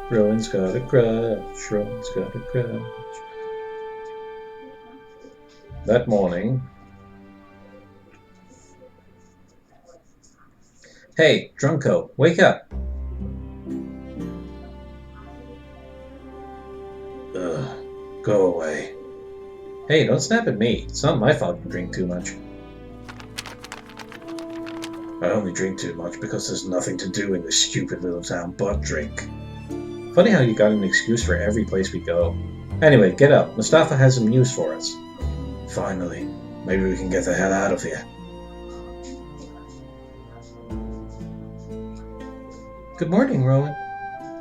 Rowan's got a crush, Rowan's got a crush. That morning... Hey, Drunko, wake up! Ugh, go away. Hey, don't snap at me. It's not my fault you drink too much. I only drink too much because there's nothing to do in this stupid little town but drink. Funny how you got an excuse for every place we go. Anyway, get up. Mustafa has some news for us. Finally. Maybe we can get the hell out of here. Good morning, Rowan.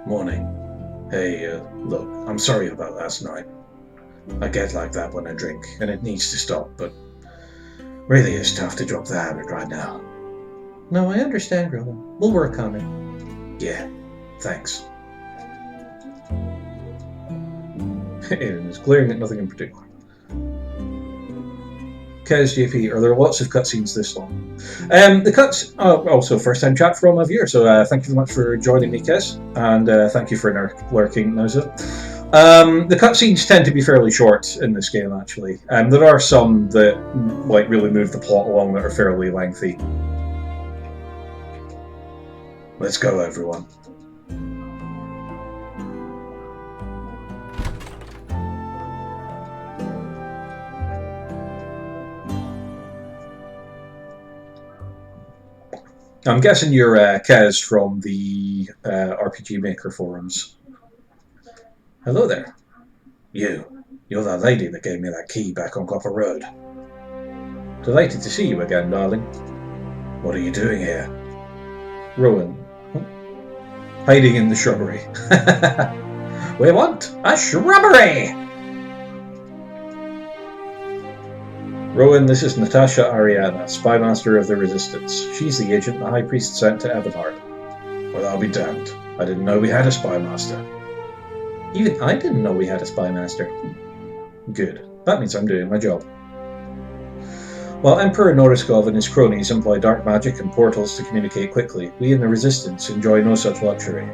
Morning. Hey, look, I'm sorry about last night. I get like that when I drink, and it needs to stop, but really it's tough to drop the habit right now. No, I understand, Rowan. We'll work on it. Yeah, thanks. Aiden is glaring at nothing in particular. Kez, JP, are there lots of cutscenes this long? The cuts... Oh, also, first-time chat for all my viewers, so thank you very much for joining me, Kez, and thank you for lurking, Nauza. The cutscenes tend to be fairly short in this game, actually. There are some that really move the plot along that are fairly lengthy. Let's go, everyone. I'm guessing you're Kez from the RPG Maker forums. Hello there. You're that lady that gave me that key back on Copper Road. Delighted to see you again, darling. What are you doing here? Rowan. Hiding in the shrubbery. We want a shrubbery! Rowan, this is Natasha Ariana, Spymaster of the Resistance. She's the agent the High Priest sent to Evanhard. Well, I'll be damned. I didn't know we had a Spymaster. Even I didn't know we had a Spymaster. Good. That means I'm doing my job. While Emperor Noriskov and his cronies employ dark magic and portals to communicate quickly, we in the Resistance enjoy no such luxury.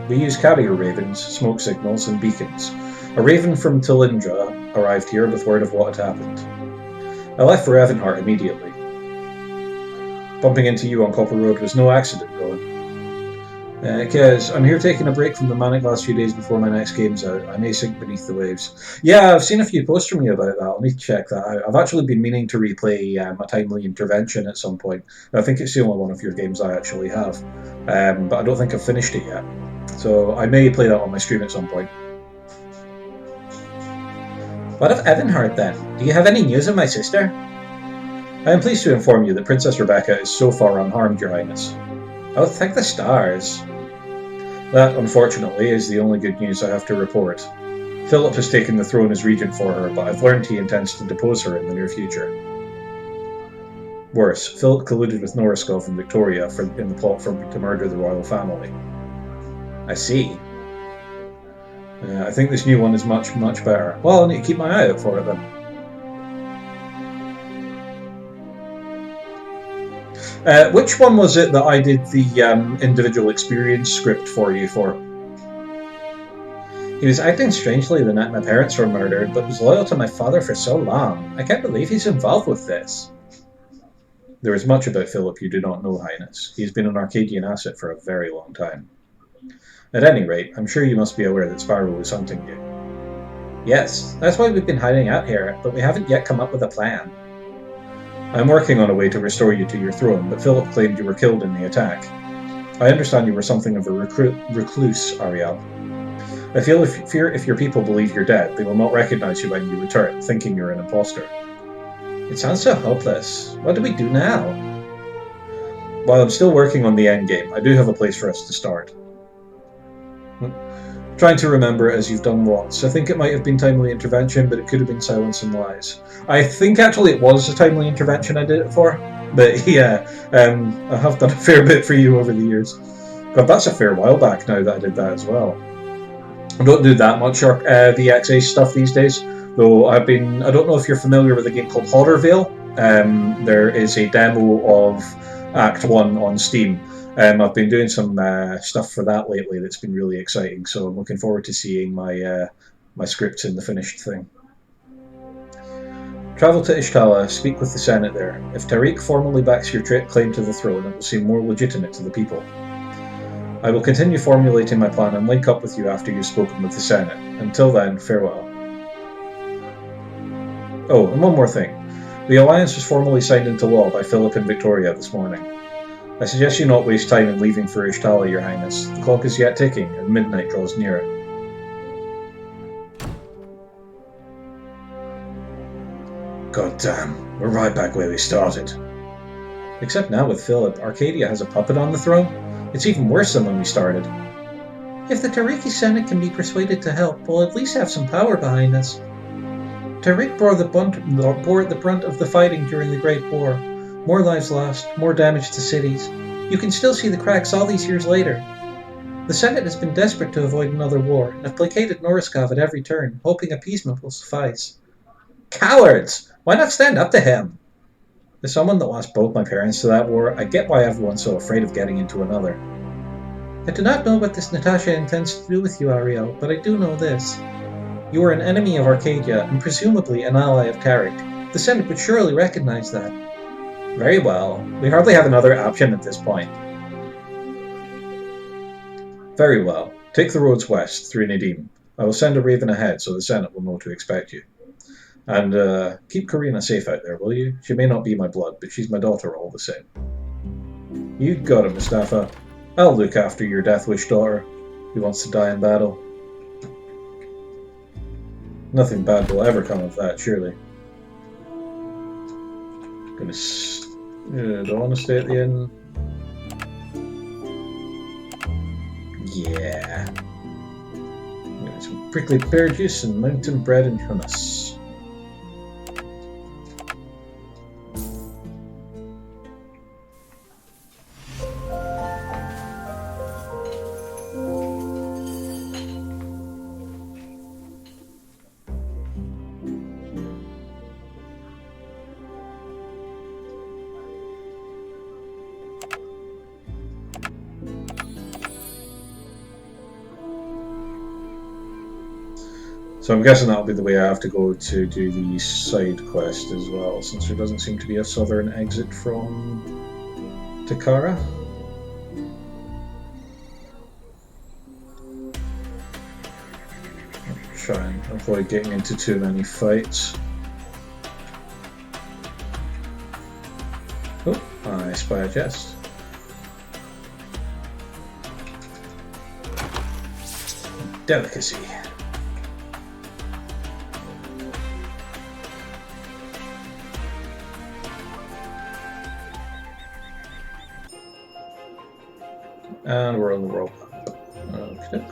We use carrier ravens, smoke signals, and beacons. A raven from Talindra arrived here with word of what had happened. I left for Evanhard immediately. Bumping into you on Copper Road was no accident, Rowan. Kez, I'm here taking a break from the manic last few days before my next game's out. I may sink beneath the waves. Yeah, I've seen a few posts from you about that. I'll need to check that out. I've actually been meaning to replay A Timely Intervention at some point. I think it's the only one of your games I actually have. But I don't think I've finished it yet. So I may play that on my stream at some point. What of Evanhard, then? Do you have any news of my sister? I am pleased to inform you that Princess Rebecca is so far unharmed, Your Highness. Oh, thank the stars. That, unfortunately, is the only good news I have to report. Philip has taken the throne as regent for her, but I've learned he intends to depose her in the near future. Worse, Philip colluded with Norskov and Victoria in the plot to murder the royal family. I see. I think this new one is much, much better. Well, I need to keep my eye out for it then. Which one was it that I did the individual experience script for you for? He was acting strangely the night my parents were murdered, but was loyal to my father for so long. I can't believe he's involved with this. There is much about Philip you do not know, Highness. He has been an Arcadian asset for a very long time. At any rate, I'm sure you must be aware that Sparrow is hunting you. Yes, that's why we've been hiding out here, but we haven't yet come up with a plan. I'm working on a way to restore you to your throne, but Philip claimed you were killed in the attack. I understand you were something of a recluse, Ariel. I fear if your people believe you're dead, they will not recognize you when you return, thinking you're an impostor. It sounds so hopeless. What do we do now? While I'm still working on the endgame, I do have a place for us to start. Trying to remember as you've done lots. I think it might have been timely intervention, but it could have been silence and lies. I think actually it was a timely intervention I did it for. But yeah, I have done a fair bit for you over the years. God, that's a fair while back now that I did that as well. I don't do that much VXA stuff these days, though I don't know if you're familiar with a game called Horrorvale. There is a demo of Act 1 on Steam. I've been doing some stuff for that lately that's been really exciting, so I'm looking forward to seeing my scripts in the finished thing. Travel to Ishtala, speak with the Senate there. If Tariq formally backs your claim to the throne, it will seem more legitimate to the people. I will continue formulating my plan and link up with you after you've spoken with the Senate. Until then, farewell. Oh, and one more thing. The alliance was formally signed into law by Philip and Victoria this morning. I suggest you not waste time in leaving for Ishtala, Your Highness. The clock is yet ticking, and midnight draws nearer. God damn, we're right back where we started. Except now with Philip, Arcadia has a puppet on the throne. It's even worse than when we started. If the Tariqi Senate can be persuaded to help, we'll at least have some power behind us. Tariq bore the brunt of the fighting during the Great War. More lives lost, more damage to cities. You can still see the cracks all these years later. The Senate has been desperate to avoid another war, and have placated Norskov at every turn, hoping appeasement will suffice. Cowards! Why not stand up to him? As someone that lost both my parents to that war, I get why everyone's so afraid of getting into another. I do not know what this Natasha intends to do with you, Ariel, but I do know this. You are an enemy of Arcadia, and presumably an ally of Tariq. The Senate would surely recognize that. Very well. We hardly have another option at this point. Very well. Take the roads west, through Nadim. I will send a raven ahead so the Senate will know to expect you. And keep Karina safe out there, will you? She may not be my blood, but she's my daughter all the same. You got it, Mustafa. I'll look after your Death Wish daughter, who wants to die in battle. Nothing bad will ever come of that, surely. Don't want to stay at the inn. Yeah. Some prickly pear juice and mountain bread and hummus. So I'm guessing that'll be the way I have to go to do the side quest as well, since there doesn't seem to be a southern exit from Takara. I'll try and avoid getting into too many fights. Oh, I spy a chest. Delicacy. And we're on the roll. Okay.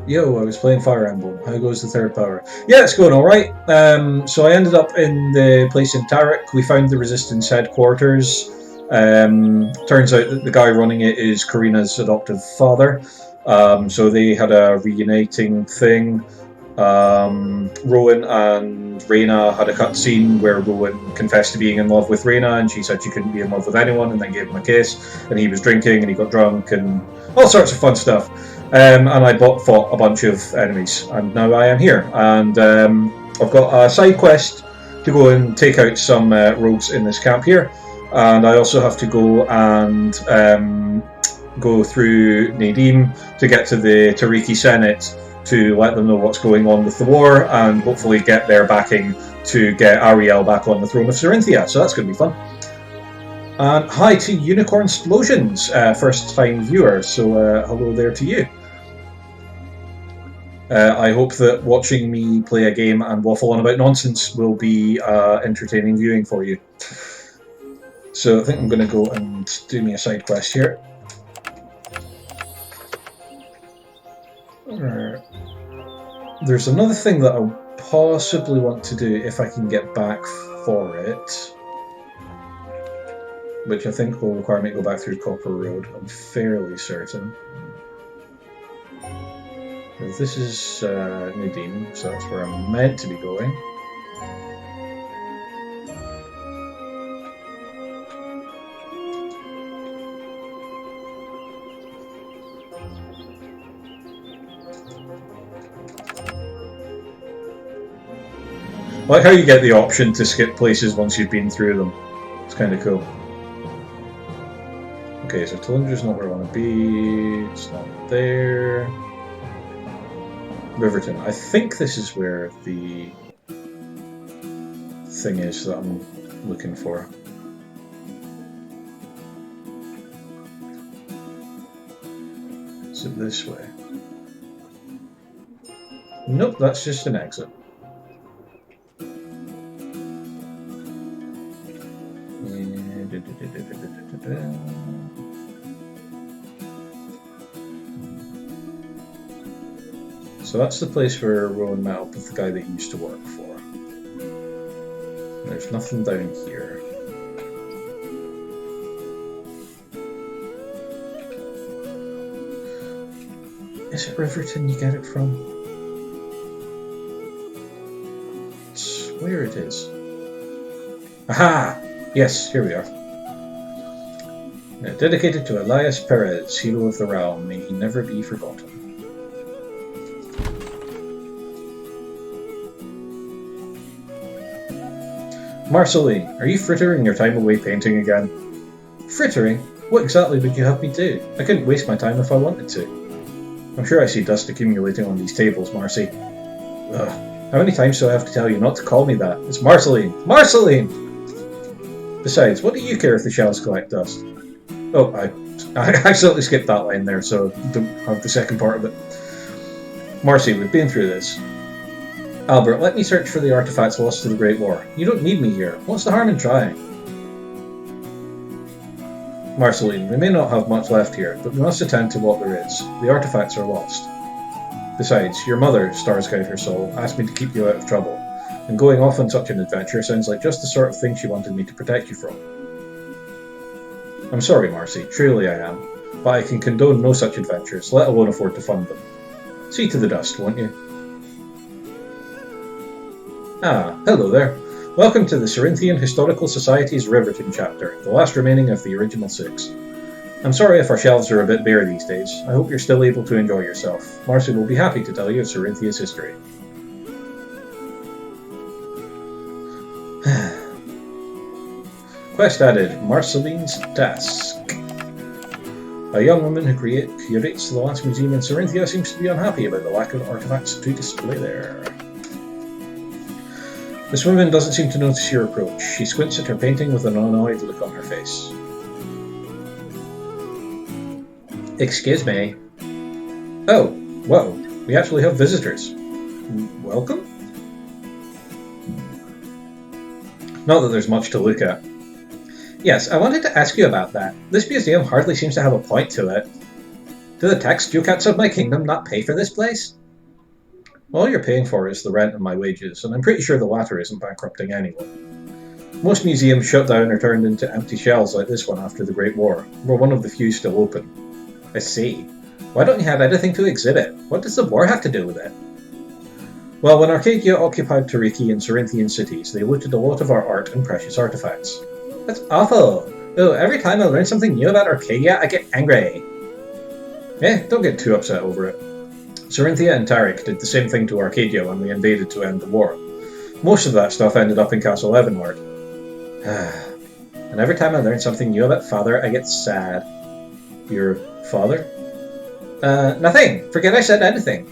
Yo, I was playing Fire Emblem. How goes the third power? Yeah, it's going alright. So I ended up in the place in Tarek. We found the Resistance headquarters. Turns out that the guy running it is Karina's adoptive father. So they had a reuniting thing. Rowan and Reyna had a cutscene where Rowan confessed to being in love with Reyna, and she said she couldn't be in love with anyone, and then gave him a kiss, and he was drinking, and he got drunk, and all sorts of fun stuff. And I fought a bunch of enemies, and now I am here, and I've got a side quest to go and take out some rogues in this camp here, and I also have to go and go through Nadim to get to the Tariki Senate to let them know what's going on with the war, and hopefully get their backing to get Ariel back on the throne of Sarinthia. So that's going to be fun. And hi to Unicorn Explosions, first time viewer, so hello there to you. I hope that watching me play a game and waffle on about nonsense will be entertaining viewing for you. So I think I'm going to go and do me a side quest here. There's another thing that I possibly want to do if I can get back for it, which I think will require me to go back through Copper Road, I'm fairly certain. This is Nadim, so that's where I'm meant to be going. I like how you get the option to skip places once you've been through them. It's kind of cool. Okay, so Talindra's not where I want to be. It's not there. Riverton. I think this is where the thing is that I'm looking for. Is it this way? Nope, that's just an exit. So that's the place where Rowan met up with the guy that he used to work for. There's nothing down here. Is it Riverton you get it from? I swear it is. Aha! Yes, here we are. Dedicated to Elias Perez, hero of the realm, may he never be forgotten. Marceline, are you frittering your time away painting again? Frittering? What exactly would you have me do? I couldn't waste my time if I wanted to. I'm sure I see dust accumulating on these tables, Marcy. Ugh. How many times do I have to tell you not to call me that? It's Marceline! Marceline! Besides, what do you care if the shells collect dust? Oh, I accidentally skipped that line there, so don't have the second part of it. Marcy, we've been through this. Albert, let me search for the artifacts lost to the Great War. You don't need me here. What's the harm in trying? Marceline, we may not have much left here, but we must attend to what there is. The artifacts are lost. Besides, your mother, stars guide her soul, asked me to keep you out of trouble, and going off on such an adventure sounds like just the sort of thing she wanted me to protect you from. I'm sorry, Marcy, truly I am, but I can condone no such adventures, let alone afford to fund them. See to the dust, won't you? Ah, hello there. Welcome to the Cerinthian Historical Society's Riverton chapter, the last remaining of the original 6. I'm sorry if our shelves are a bit bare these days. I hope you're still able to enjoy yourself. Marcy will be happy to tell you of Cerinthia's history. Quest added, Marceline's Task. A young woman who curates the last museum in Sarinthia seems to be unhappy about the lack of artifacts to display there. This woman doesn't seem to notice your approach. She squints at her painting with an annoyed look on her face. Excuse me. Oh, whoa, we actually have visitors. Welcome? Not that there's much to look at. Yes, I wanted to ask you about that. This museum hardly seems to have a point to it. Do the tax ducats of my kingdom not pay for this place? All you're paying for is the rent and my wages, and I'm pretty sure the latter isn't bankrupting anyone. Most museums shut down or turned into empty shells like this one after the Great War. We're one of the few still open. I see. Why don't you have anything to exhibit? What does the war have to do with it? Well, when Arcadia occupied Tariki and Cerinthian cities, they looted a lot of our art and precious artifacts. That's awful! Oh, every time I learn something new about Arcadia, I get angry. Don't get too upset over it. Cerinthia and Tarik did the same thing to Arcadia when we invaded to end the war. Most of that stuff ended up in Castle Evanhard. And every time I learn something new about Father, I get sad. Your father? Nothing. Forget I said anything.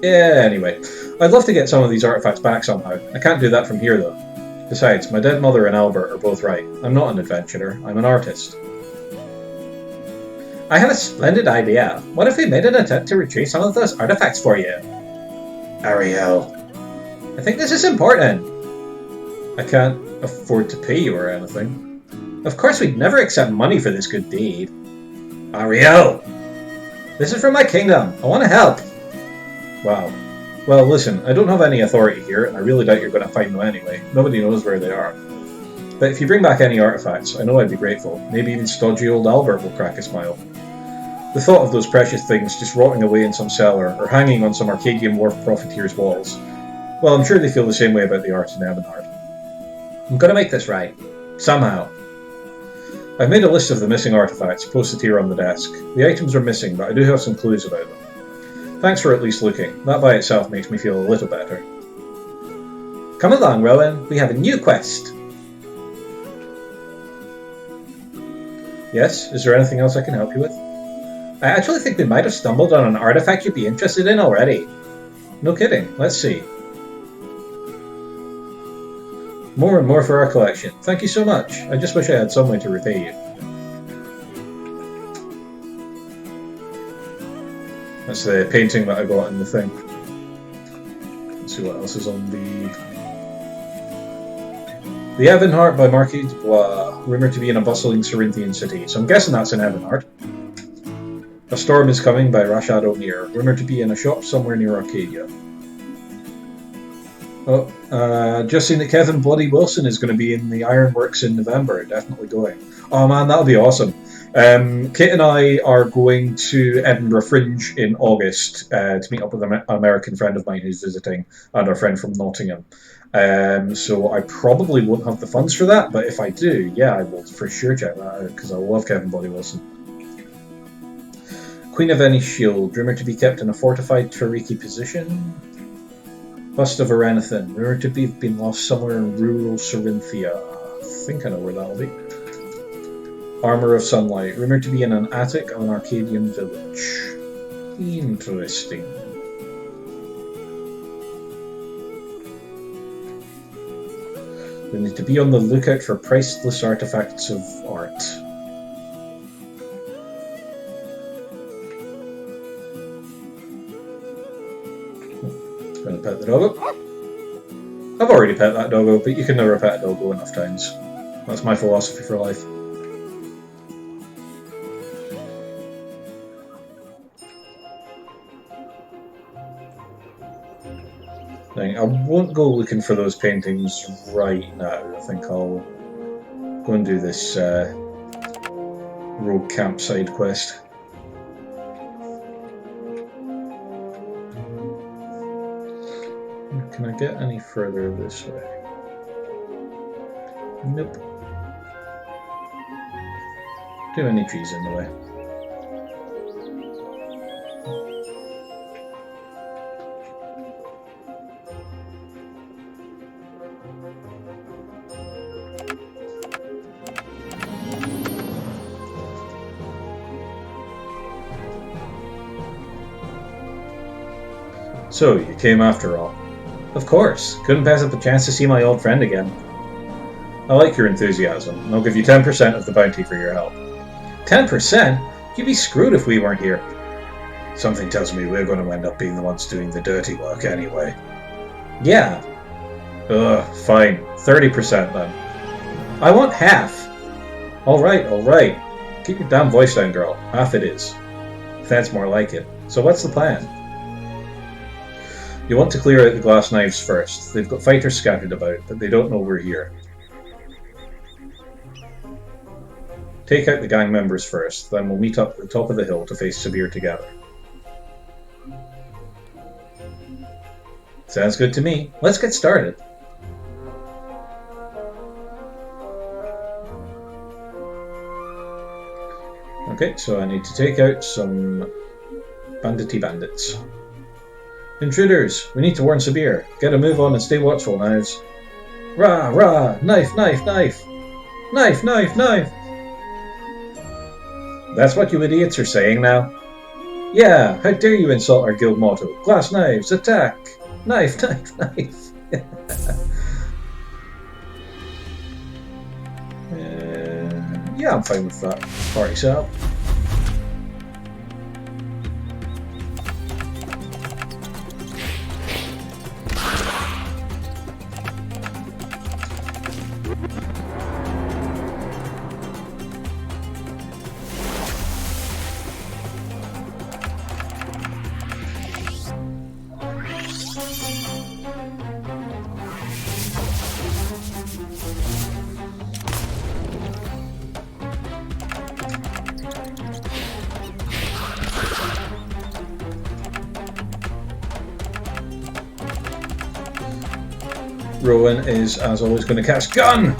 Yeah, anyway. I'd love to get some of these artifacts back somehow. I can't do that from here, though. Besides, my dead mother and Albert are both right. I'm not an adventurer. I'm an artist. I have a splendid idea. What if we made an attempt to retrieve some of those artifacts for you? Ariel. I think this is important. I can't afford to pay you or anything. Of course we'd never accept money for this good deed. Ariel! This is for my kingdom. I want to help. Wow. Well, listen, I don't have any authority here, and I really doubt you're going to find them anyway. Nobody knows where they are. But if you bring back any artifacts, I know I'd be grateful. Maybe even stodgy old Albert will crack a smile. The thought of those precious things just rotting away in some cellar, or hanging on some Arcadian wharf profiteer's walls, well, I'm sure they feel the same way about the art in Evanhard. I'm going to make this right. Somehow. I've made a list of the missing artifacts, posted here on the desk. The items are missing, but I do have some clues about them. Thanks for at least looking. That by itself makes me feel a little better. Come along, Rowan. We have a new quest. Yes? Is there anything else I can help you with? I actually think we might have stumbled on an artifact you'd be interested in already. No kidding. Let's see. More and more for our collection. Thank you so much. I just wish I had some way to repay you. That's the painting that I got in the thing. Let's see what else is on the Evanhard by Marquis de Blois, rumoured to be in a bustling Cerinthian city. So I'm guessing that's in Evanhard. A Storm is Coming by Rashad O'Meara, rumoured to be in a shop somewhere near Arcadia. Oh, just seen that Kevin Bloody Wilson is going to be in the Ironworks in November. Definitely going. Oh man, that'll be awesome. Kit and I are going to Edinburgh Fringe in August to meet up with an American friend of mine who's visiting, and our friend from Nottingham. So I probably won't have the funds for that, but if I do, yeah, I will for sure check that out, because I love Kevin Bloody Wilson. Queen of Any Shield, rumoured to be kept in a fortified Tariki position. Bust of Arenathan, rumoured to have been lost somewhere in rural Cerinthia. I think I know where that'll be. Armour of Sunlight, rumoured to be in an attic of an Arcadian village. Interesting. We need to be on the lookout for priceless artifacts of art. Gonna pet the doggo. I've already pet that doggo, but you can never pet a doggo enough times. That's my philosophy for life. I won't go looking for those paintings right now. I think I'll go and do this rogue campsite quest. Can I get any further this way? Nope. Too many trees in the way. So, you came after all. Of course. Couldn't pass up the chance to see my old friend again. I like your enthusiasm, and I'll give you 10% of the bounty for your help. 10%? You'd be screwed if we weren't here. Something tells me we're going to end up being the ones doing the dirty work anyway. Yeah. Ugh, fine. 30% then. I want half. Alright, alright. Keep your damn voice down, girl. Half it is. That's more like it. So what's the plan? You want to clear out the glass knives first. They've got fighters scattered about, but they don't know we're here. Take out the gang members first, then we'll meet up at the top of the hill to face Sabir together. Sounds good to me. Let's get started. Okay, so I need to take out some bandits. Intruders! We need to warn Sabir. Get a move on and stay watchful, knives. Rah, rah! Knife, knife, knife! Knife, knife, knife! That's what you idiots are saying now? Yeah, how dare you insult our guild motto? Glass knives, attack! Knife, knife, knife! Yeah, I'm fine with that. Party setup. Rowan is, as always, going to cast Gun!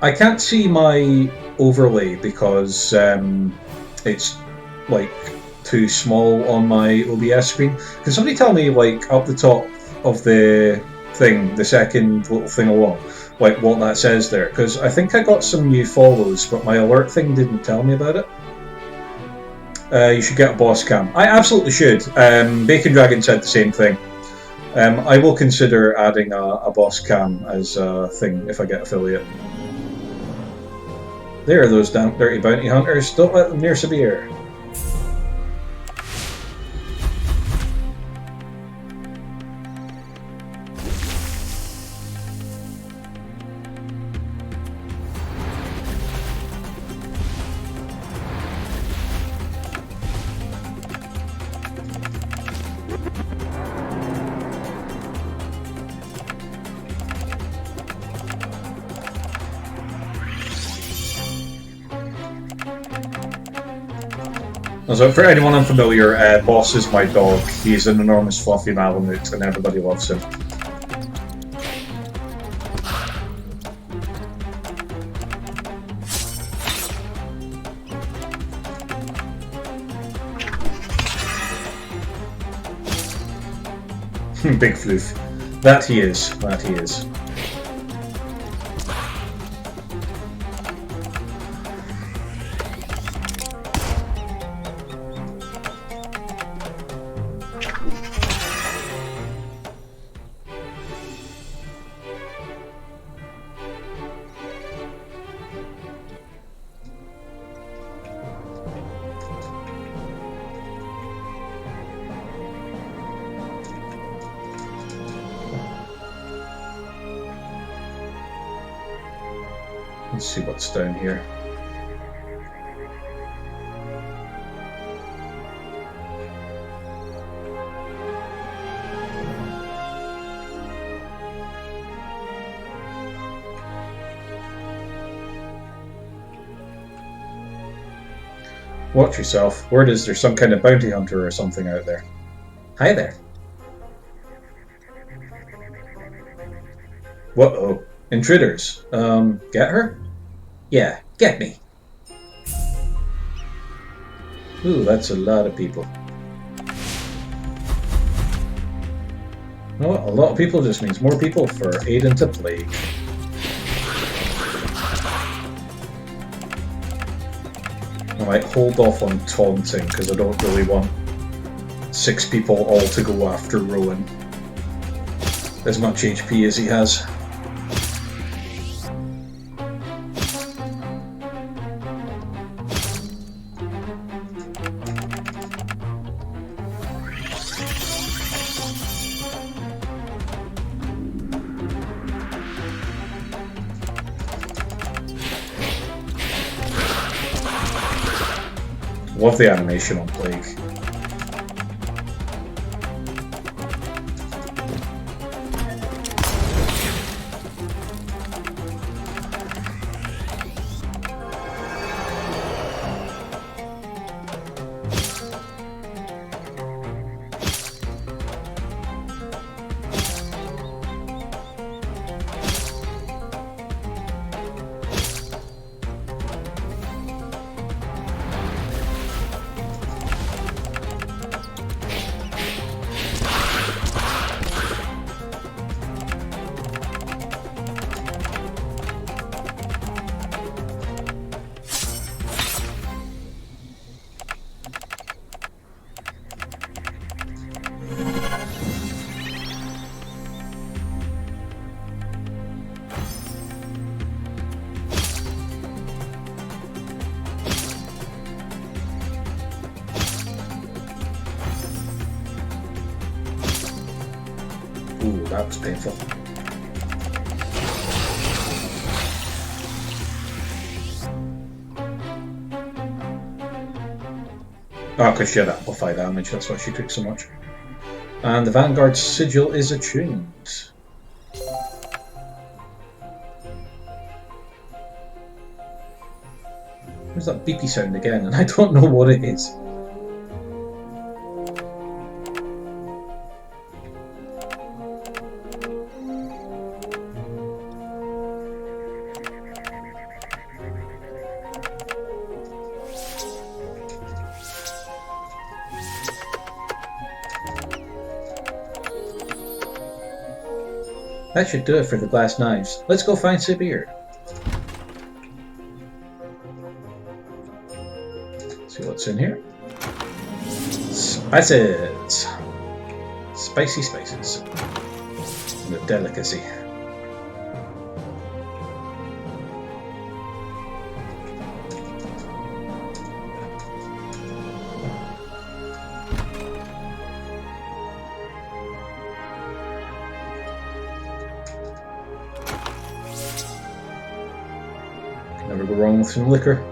I can't see my overlay because it's like too small on my OBS screen. Can somebody tell me, like, up the top of the thing, the second little thing along, like what that says there? Because I think I got some new follows, but my alert thing didn't tell me about it. You should get a boss cam. I absolutely should. Bacon Dragon said the same thing. I will consider adding a boss cam as a thing if I get affiliate. There are those damn dirty bounty hunters. Don't let them near Sabir. So for anyone unfamiliar, Boss is my dog. He's an enormous fluffy Malamute and everybody loves him. Big floof. That he is. That he is. Let's see what's down here. Watch yourself. Word is there's some kind of bounty hunter or something out there. Hi there. Whoa. Intruders. Get her? Yeah, get me. Ooh, that's a lot of people. You know what? A lot of people just means more people for Aiden to plague. I might hold off on taunting because I don't really want 6 people all to go after Rowan. As much HP as he has. Love the animation on Plague. Ooh, that was painful. Oh, because she had amplify damage, that's why she took so much. And the Vanguard Sigil is attuned. There's that beepy sound again, and I don't know what it is. That should do it for the glass knives. Let's go find Sabir. See what's in here. Spices! Spicy spices. And a delicacy. Never go wrong with some liquor.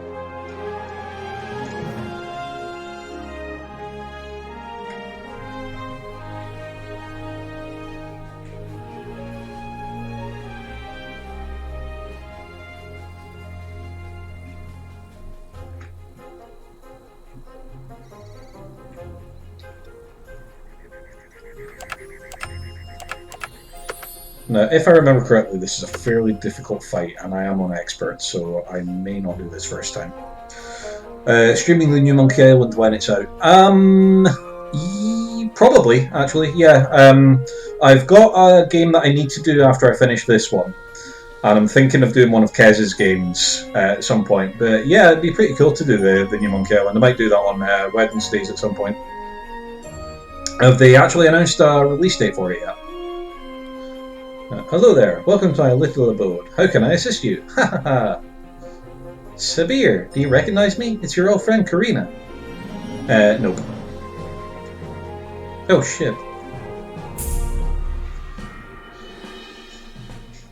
Now, if I remember correctly, this is a fairly difficult fight, and I am an expert, so I may not do this first time. Streaming the new Monkey Island when it's out. Probably, actually, yeah. I've got a game that I need to do after I finish this one, and I'm thinking of doing one of Kez's games at some point. But yeah, it'd be pretty cool to do the new Monkey Island. I might do that on Wednesdays at some point. Have they actually announced a release date for it yet? Hello there, welcome to my little abode. How can I assist you? Ha ha ha! Sabir, do you recognize me? It's your old friend Karina. Nope. Oh shit.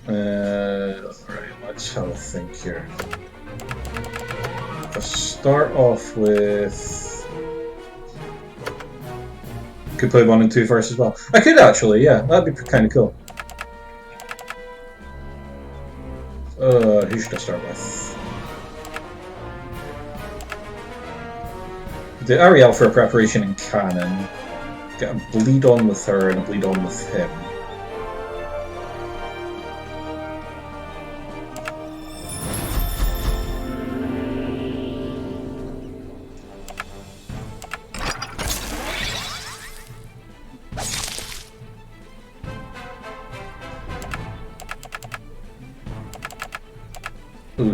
Alright, let's have a think here. Let's start off with... Could play 1 and 2 first as well. I could actually, yeah, that'd be kind of cool. Who should I start with? The Ariel for a preparation in canon. Get a bleed on with her and a bleed on with him.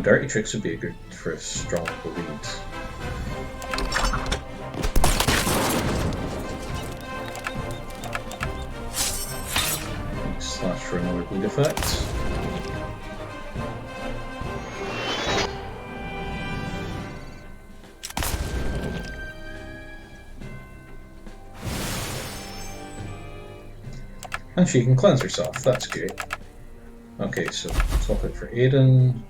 Dirty Tricks would be good for a strong bleed. Slash for another bleed effect. And she can cleanse herself, that's great. Okay, so swap it for Aiden.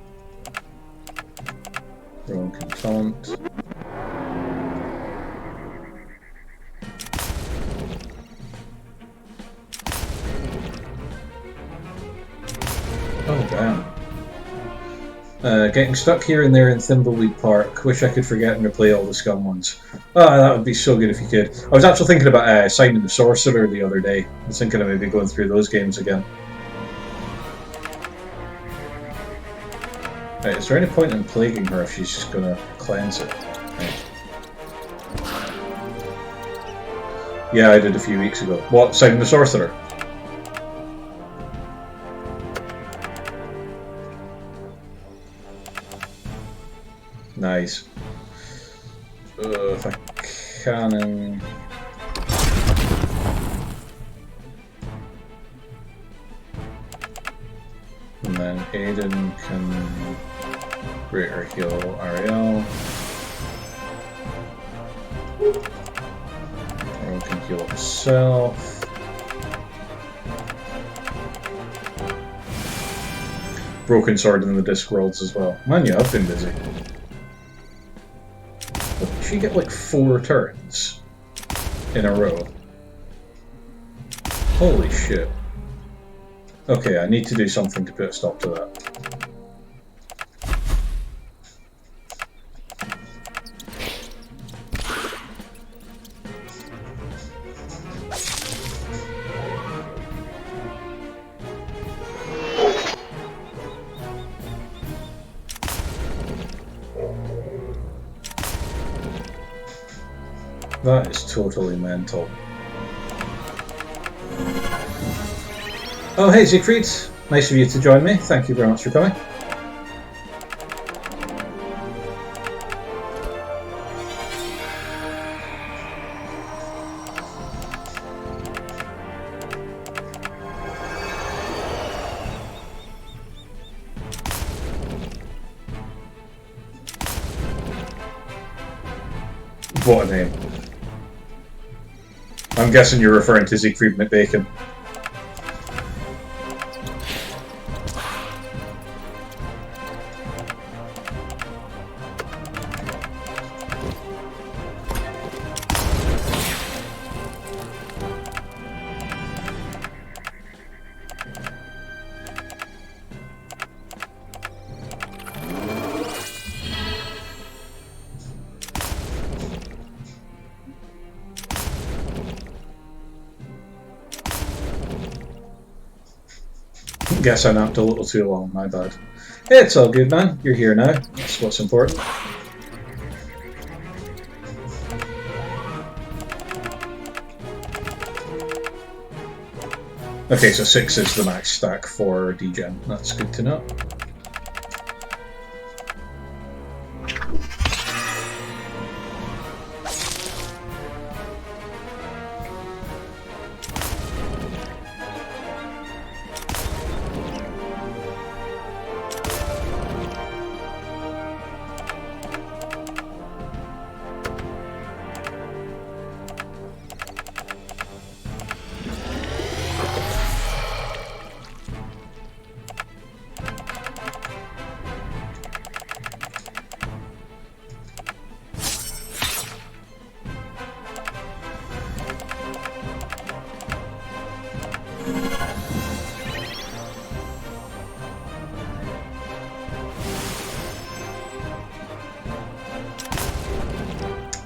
Rowan can taunt. Oh, damn. Getting stuck here and there in Thimbleweed Park. Wish I could forget and replay all the Scum ones. Ah, that would be so good if you could. I was actually thinking about Simon the Sorcerer the other day. I was thinking of maybe going through those games again. Right, is there any point in plaguing her if she's just gonna cleanse it? Right. Yeah, I did a few weeks ago. What? Simon the Sorcerer? Nice. If I can... And then Aiden can greater heal Ariel. Ariel can heal himself. Broken Sword in the Discworlds as well. Man, yeah, I've been busy. Did she get like 4 turns in a row? Holy shit. Okay, I need to do something to put a stop to that. That is totally mental. Oh, hey Siegfried, nice of you to join me. Thank you very much for coming. What a name. I'm guessing you're referring to Siegfried McBacon. Guess I napped a little too long, my bad. Hey, it's all good, man. You're here now. That's what's important. Okay, so 6 is the max stack for degen. That's good to know.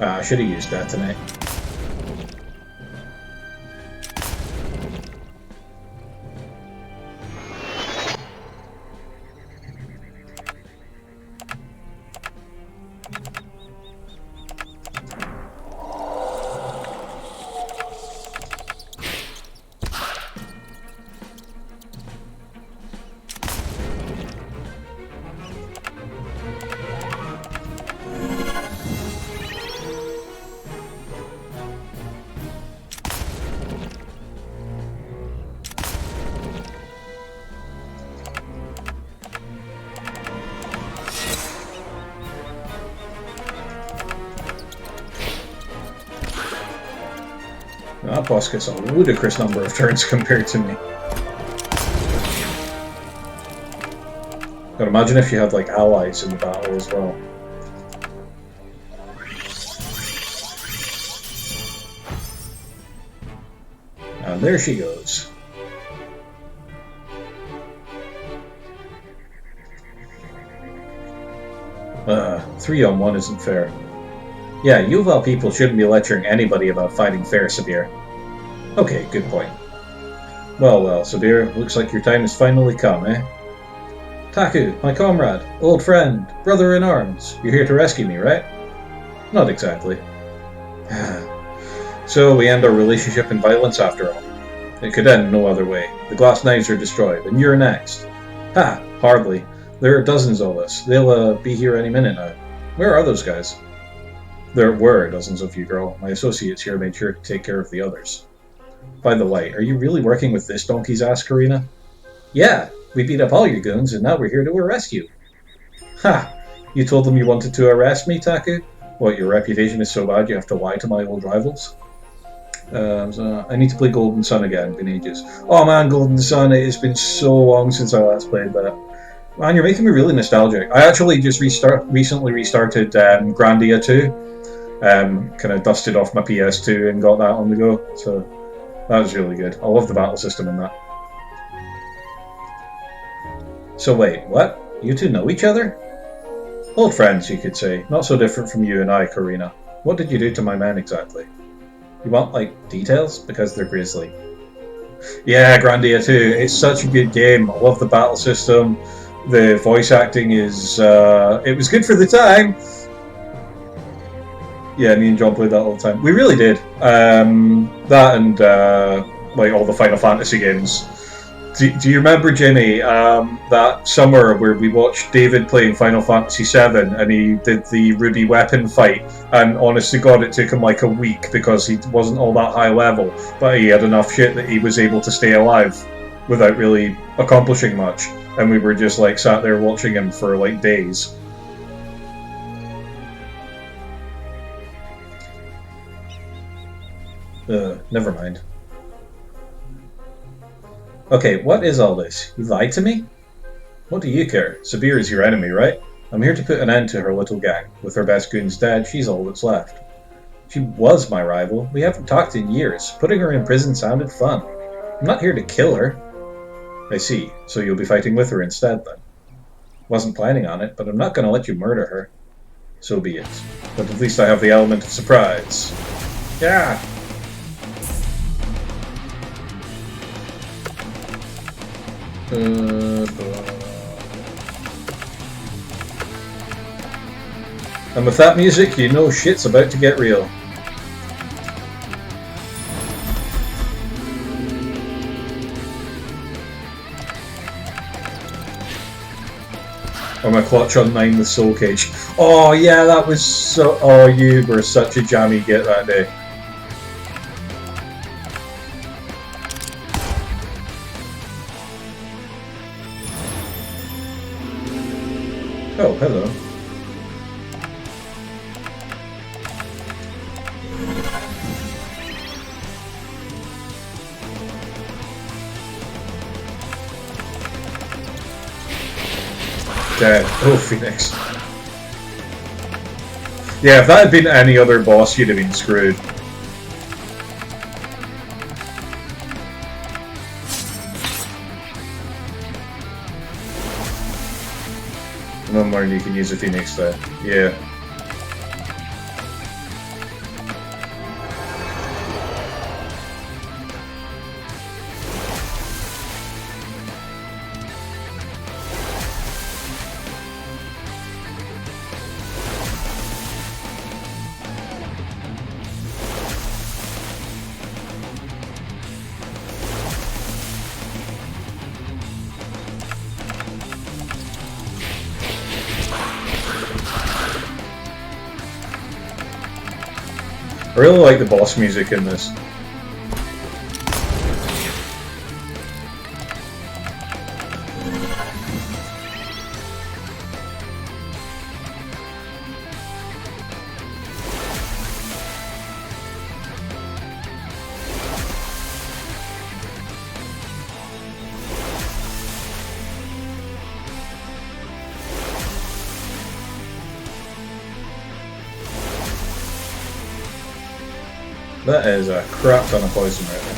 I should have used that tonight. That boss gets a ludicrous number of turns compared to me. But imagine if you had like allies in the battle as well. And there she goes. Three on one isn't fair. Yeah, you of all people shouldn't be lecturing anybody about fighting fair, Sabir. Okay, good point. Well, Sabir, looks like your time has finally come, eh? Taku, my comrade, old friend, brother in arms, you're here to rescue me, right? Not exactly. So we end our relationship in violence after all. It could end no other way. The glass knives are destroyed, and you're next. Ha! Hardly. There are dozens of us. They'll be here any minute now. Where are those guys? There were dozens of you, girl. My associates here made sure to take care of the others. By the way, are you really working with this donkey's ass, Karina? Yeah, we beat up all your goons, and now we're here to arrest you. Ha! You told them you wanted to arrest me, Taku? What, your reputation is so bad you have to lie to my old rivals? I need to play Golden Sun again, been ages. Oh man, Golden Sun, it has been so long since I last played that. Man, you're making me really nostalgic. I actually just recently restarted Grandia 2. Kind of dusted off my PS2 and got that on the go, so that was really good. I love the battle system in that. So wait, what? You two know each other? Old friends, you could say. Not so different from you and I, Karina. What did you do to my men exactly? You want, like, details? Because they're grisly. Yeah, Grandia 2. It's such a good game. I love the battle system. The voice acting is... it was good for the time. Yeah, me and John played that all the time. We really did. That and, like, all the Final Fantasy games. Do you remember, Jimmy, that summer where we watched David playing Final Fantasy VII and he did the Ruby weapon fight, and honest to God it took him like a week because he wasn't all that high level, but he had enough shit that he was able to stay alive without really accomplishing much, and we were just like sat there watching him for like days. Never mind. Okay, what is all this? You lied to me? What do you care? Sabir is your enemy, right? I'm here to put an end to her little gang. With her best goons dead, she's all that's left. She was my rival. We haven't talked in years. Putting her in prison sounded fun. I'm not here to kill her. I see. So you'll be fighting with her instead, then? Wasn't planning on it, but I'm not going to let you murder her. So be it. But at least I have the element of surprise. Yeah! And with that music, you know shit's about to get real. Or my clutch on 9 with Soul Cage. Oh yeah, that was so... Oh, you were such a jammy git that day. Oh, hello. Dead. Oh, Phoenix. Yeah, if that had been any other boss, you'd have been screwed. One more and you can use a Phoenix there. Yeah. I really like the boss music in this. That is a crap ton of poison right there.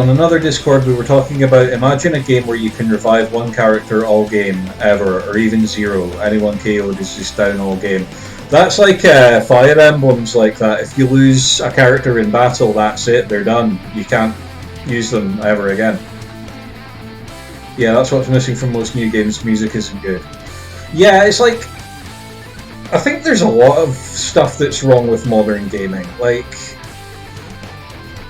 On another Discord, we were talking about, imagine a game where you can revive one character all game, ever, or even zero. Anyone KO'd is just down all game. That's like Fire Emblems like that. If you lose a character in battle, that's it, they're done. You can't use them ever again. Yeah, that's what's missing from most new games. Music isn't good. Yeah, it's like, I think there's a lot of stuff that's wrong with modern gaming. Like,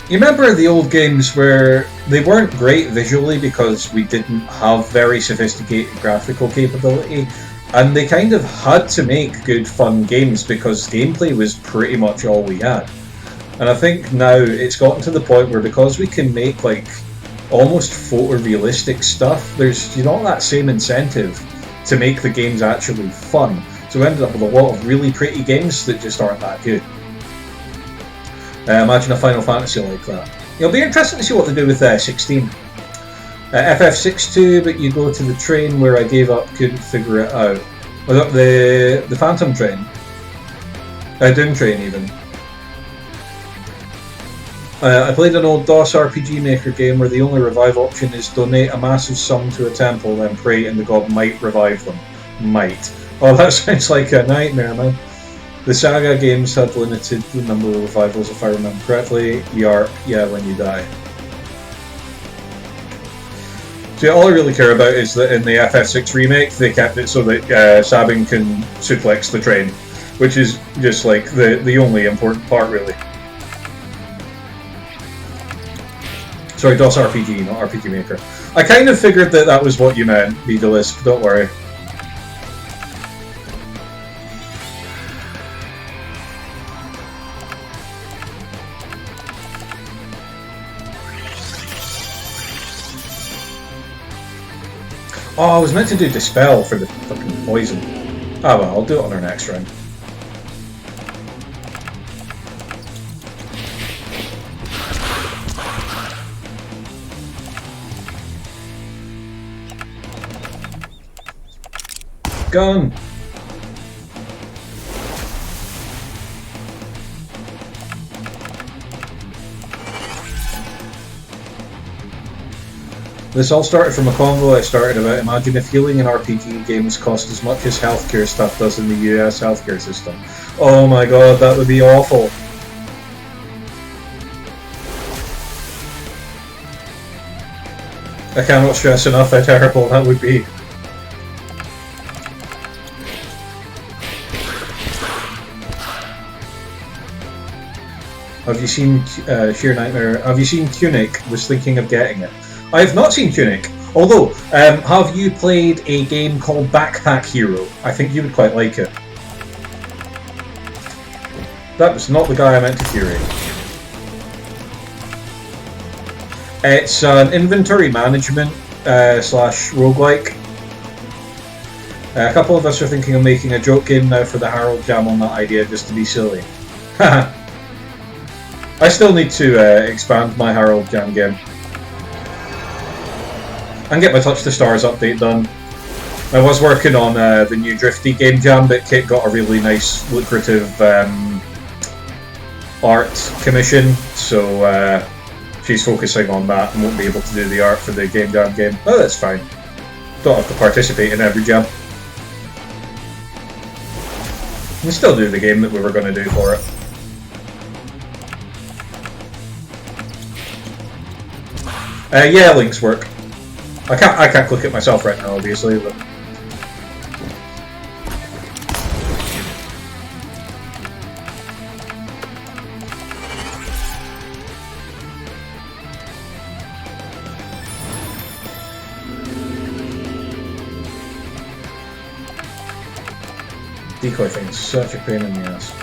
you remember the old games where they weren't great visually because we didn't have very sophisticated graphical capability, and they kind of had to make good fun games because gameplay was pretty much all we had. And I think now it's gotten to the point where because we can make like almost photorealistic stuff, there's not that same incentive to make the games actually fun. So we ended up with a lot of really pretty games that just aren't that good. Imagine a Final Fantasy like that. It'll be interesting to see what they do with 16. FF62, but you go to the train where I gave up, couldn't figure it out. The Phantom Train. Doom Train even. I played an old DOS RPG Maker game where the only revive option is donate a massive sum to a temple, then pray and the god might revive them. Might. Oh, that sounds like a nightmare, man. The Saga games had limited the number of revivals, if I remember correctly. Yeah, when you die. So all I really care about is that in the FF6 remake, they kept it so that Sabin can suplex the train, which is just like the only important part, really. Sorry, DOS RPG, not RPG Maker. I kind of figured that that was what you meant, Beedalisp, don't worry. Oh, I was meant to do Dispel for the fucking poison. Ah well, I'll do it on our next round. Gun! This all started from a convo I started about imagine if healing in RPG games cost as much as healthcare stuff does in the US healthcare system. Oh my god, that would be awful. I cannot stress enough how terrible that would be. Have you seen Sheer Nightmare? Have you seen Tunic? Was thinking of getting it. I have not seen Tunic. Although, have you played a game called Backpack Hero? I think you would quite like it. That was not the guy I meant to curate. It's an inventory management slash roguelike. A couple of us are thinking of making a joke game now for the Harold Jam on that idea just to be silly. I still need to expand my Harold Jam game. And get my Touch the Stars update done. I was working on the new Drifty game jam, but Kit got a really nice, lucrative art commission, so she's focusing on that and won't be able to do the art for the game jam game. Oh, that's fine. Don't have to participate in every jam. We can still do the game that we were going to do for it. Yeah, links work. I can't click it myself right now, obviously, but decoy thing is such a pain in the ass.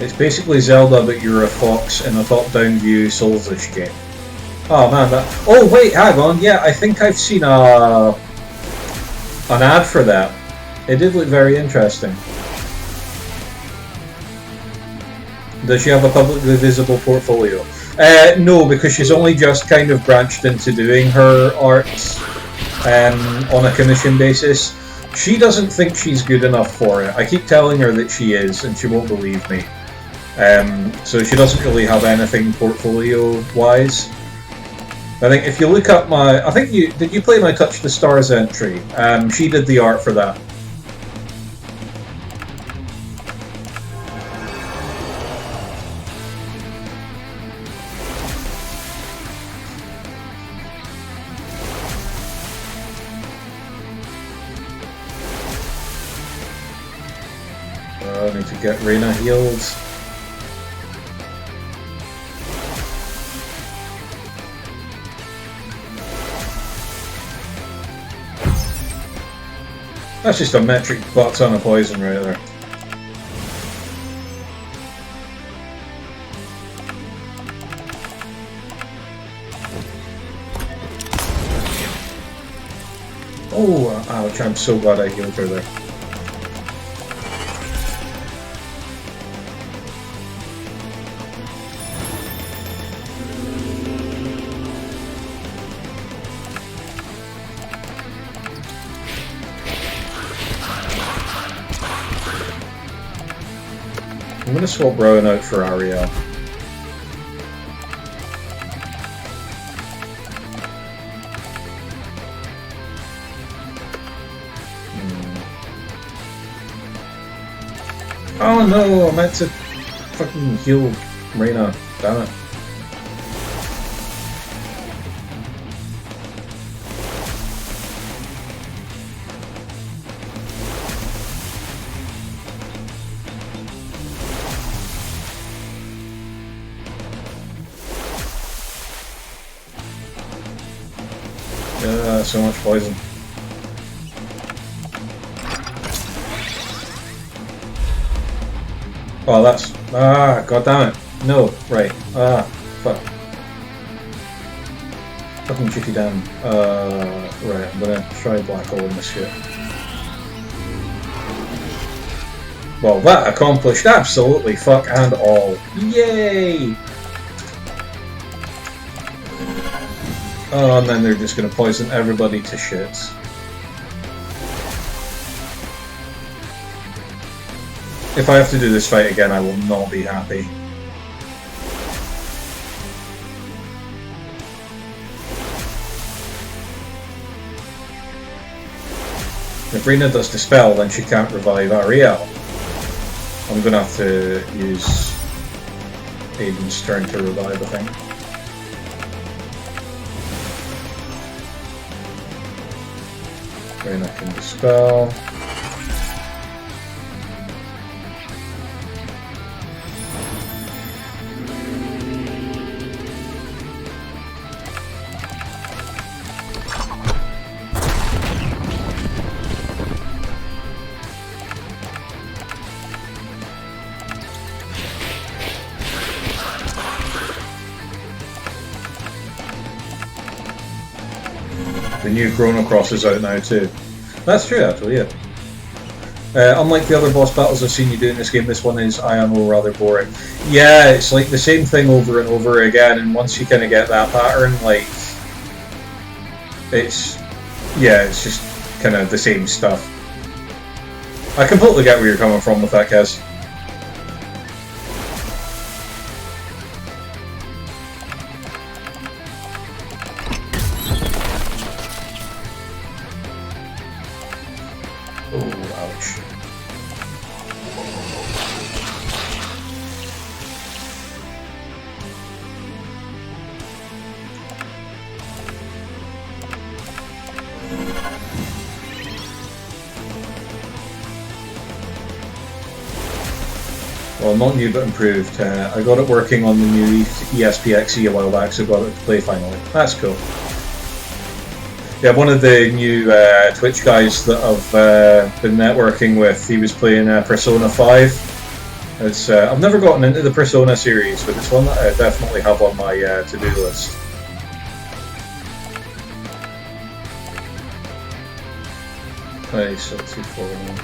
It's basically Zelda, but you're a fox in a top-down view Souls-ish game. Oh man, that... Oh wait, hang on, yeah, I think I've seen a an ad for that. It did look very interesting. Does she have a publicly visible portfolio? No, because she's only just kind of branched into doing her arts on a commission basis. She doesn't think she's good enough for it. I keep telling her that she is, and she won't believe me. So she doesn't really have anything portfolio-wise. I think if you look up my... Did you play my Touch the Stars entry? She did the art for that. I need to get Reyna healed. That's just a metric butt ton of poison right there. Oh, ouch, I'm so glad I healed her there. I'm going to swap Rowan out for Ariel. Oh no, I meant to fucking heal Reyna. Damn it. So much poison. Oh, that's... Ah, god damn it. No, right. Ah, fuck. Fucking shitty damn. Right, I'm gonna try black hole in this shit. Well, that accomplished absolutely fuck and all. Yay! Oh, and then they're just going to poison everybody to shit. If I have to do this fight again, I will not be happy. If Reyna does Dispel, then she can't revive Ariel. I'm going to have to use Aiden's turn to revive, I think. Reyna can Dispel. The new Chrono Cross is out now too. That's true actually, yeah. Unlike the other boss battles I've seen you do in this game, this one is IMO rather boring. Yeah, it's like the same thing over and over again, and once you kind of get that pattern, like, it's just kind of the same stuff. I completely get where you're coming from with that, Kez. Well, not new but improved. I got it working on the new ESPXE a while back, so got it to play finally. That's cool. Yeah, one of the new Twitch guys that I've been networking with, he was playing Persona 5. I've never gotten into the Persona series, but it's one that I definitely have on my to-do list. Right, so 241.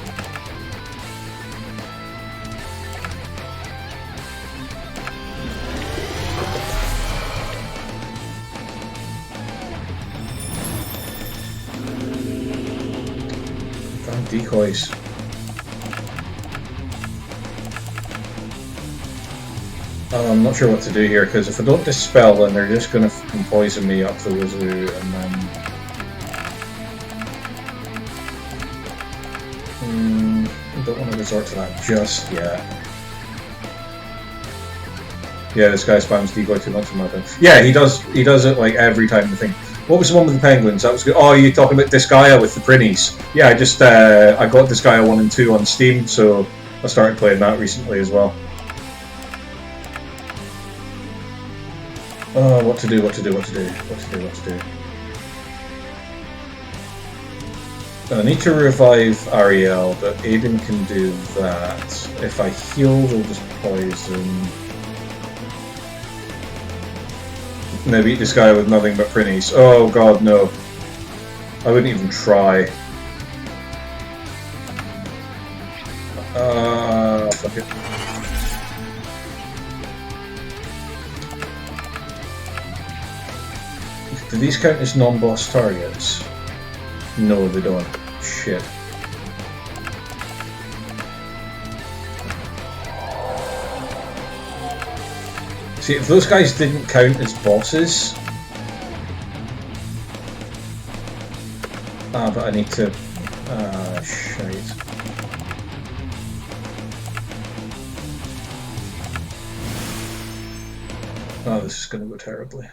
Decoys. I'm not sure what to do here, because if I don't dispel, then they're just going to poison me up the wazoo, and then... I don't want to resort to that just yet. Yeah, this guy spams decoy too much in my opinion. Yeah, he does it like every time the thing. What was the one with the penguins? That was good. Oh, you're talking about Disgaea with the Prinnies. Yeah, I got Disgaea 1 and 2 on Steam, so I started playing that recently as well. Oh, what to do. I need to revive Ariel, but Aiden can do that. If I heal, they'll just poison. No, beat this guy with nothing but Prinnies. Oh god, no. I wouldn't even try. Fuck it. Do these count as non-boss targets? No, they don't. Shit. See, if those guys didn't count as bosses... but I need to... shite. Oh, this is gonna go terribly.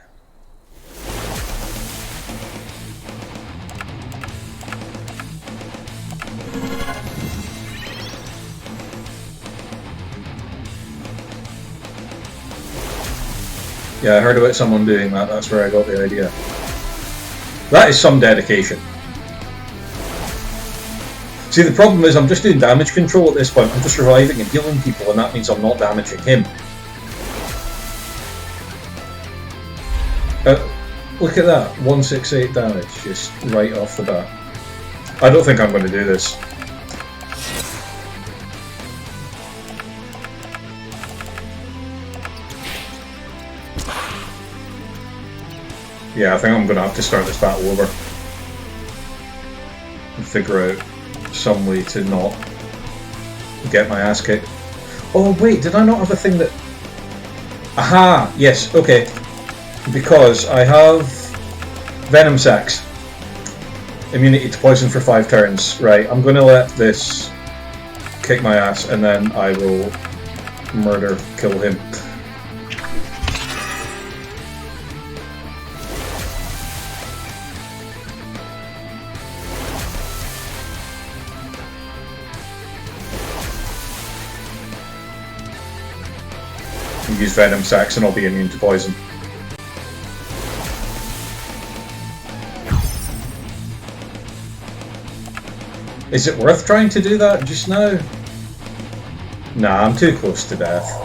Yeah, I heard about someone doing that, that's where I got the idea. That is some dedication. See, the problem is I'm just doing damage control at this point. I'm just reviving and healing people, and that means I'm not damaging him. Look at that, 168 damage, just right off the bat. I don't think I'm going to do this. Yeah, I think I'm going to have to start this battle over. And figure out some way to not get my ass kicked. Oh wait, did I not have a thing that... Aha! Yes, okay. Because I have Venom Sacs. Immunity to poison for 5 turns. Right, I'm going to let this kick my ass and then I will kill him. Use Venom Sacs and I'll be immune to poison. Is it worth trying to do that just now? Nah, I'm too close to death.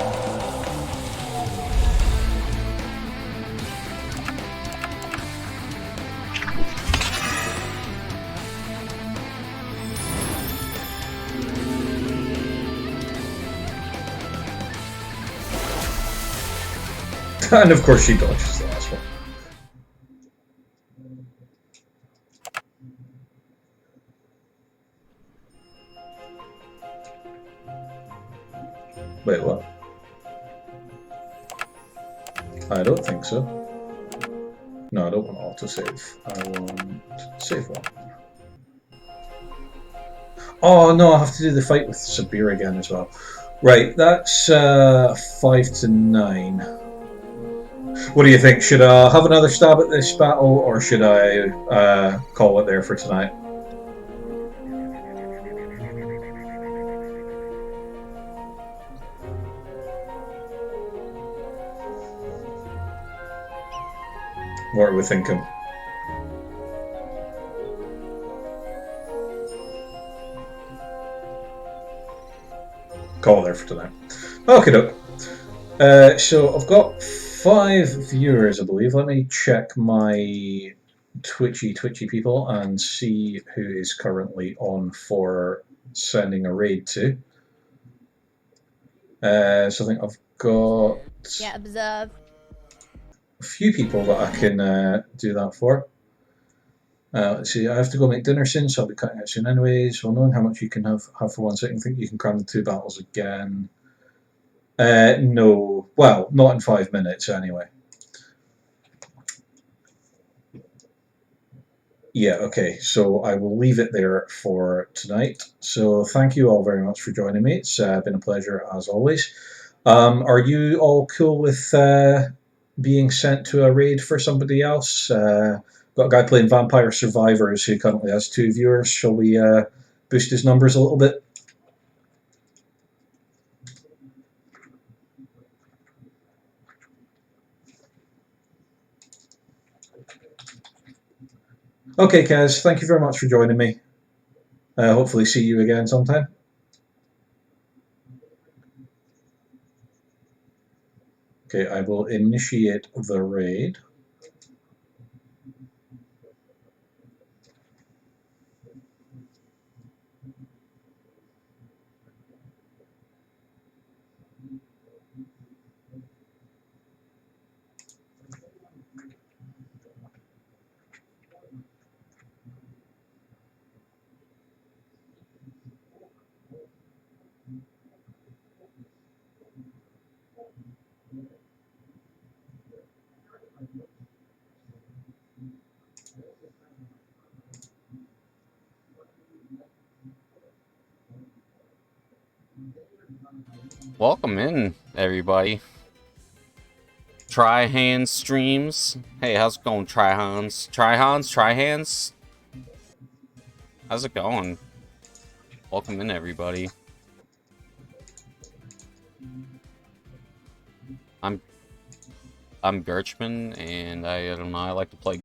And of course she dodges the last one. Wait, what? I don't think so. No, I don't want autosave. I want save one. Oh no, I have to do the fight with Sabir again as well. Right, that's 5 to 9. What do you think? Should I have another stab at this battle, or should I call it there for tonight? What are we thinking? Call it there for tonight. Okay, doke. So I've got 5 viewers, I believe. Let me check my twitchy people and see who is currently on for sending a raid to. So I think I've got observe. a few people that I can do that for. Let's see, I have to go make dinner soon, so I'll be cutting it soon anyways. Well, knowing how much you can have for one sitting, I think you can cram the 2 battles again. No, well, not in 5 minutes anyway. Yeah, okay, so I will leave it there for tonight. So thank you all very much for joining me. It's been a pleasure as always. Are you all cool with being sent to a raid for somebody else? Got a guy playing Vampire Survivors who currently has 2 viewers. Shall we boost his numbers a little bit? Okay, Kaz, thank you very much for joining me. Hopefully see you again sometime. Okay, I will initiate the raid. Welcome in, everybody. Tryhands streams. Hey, how's it going, Tryhands? Tryhands? How's it going? Welcome in, everybody. I'm Gerchman, and I don't know, I like to play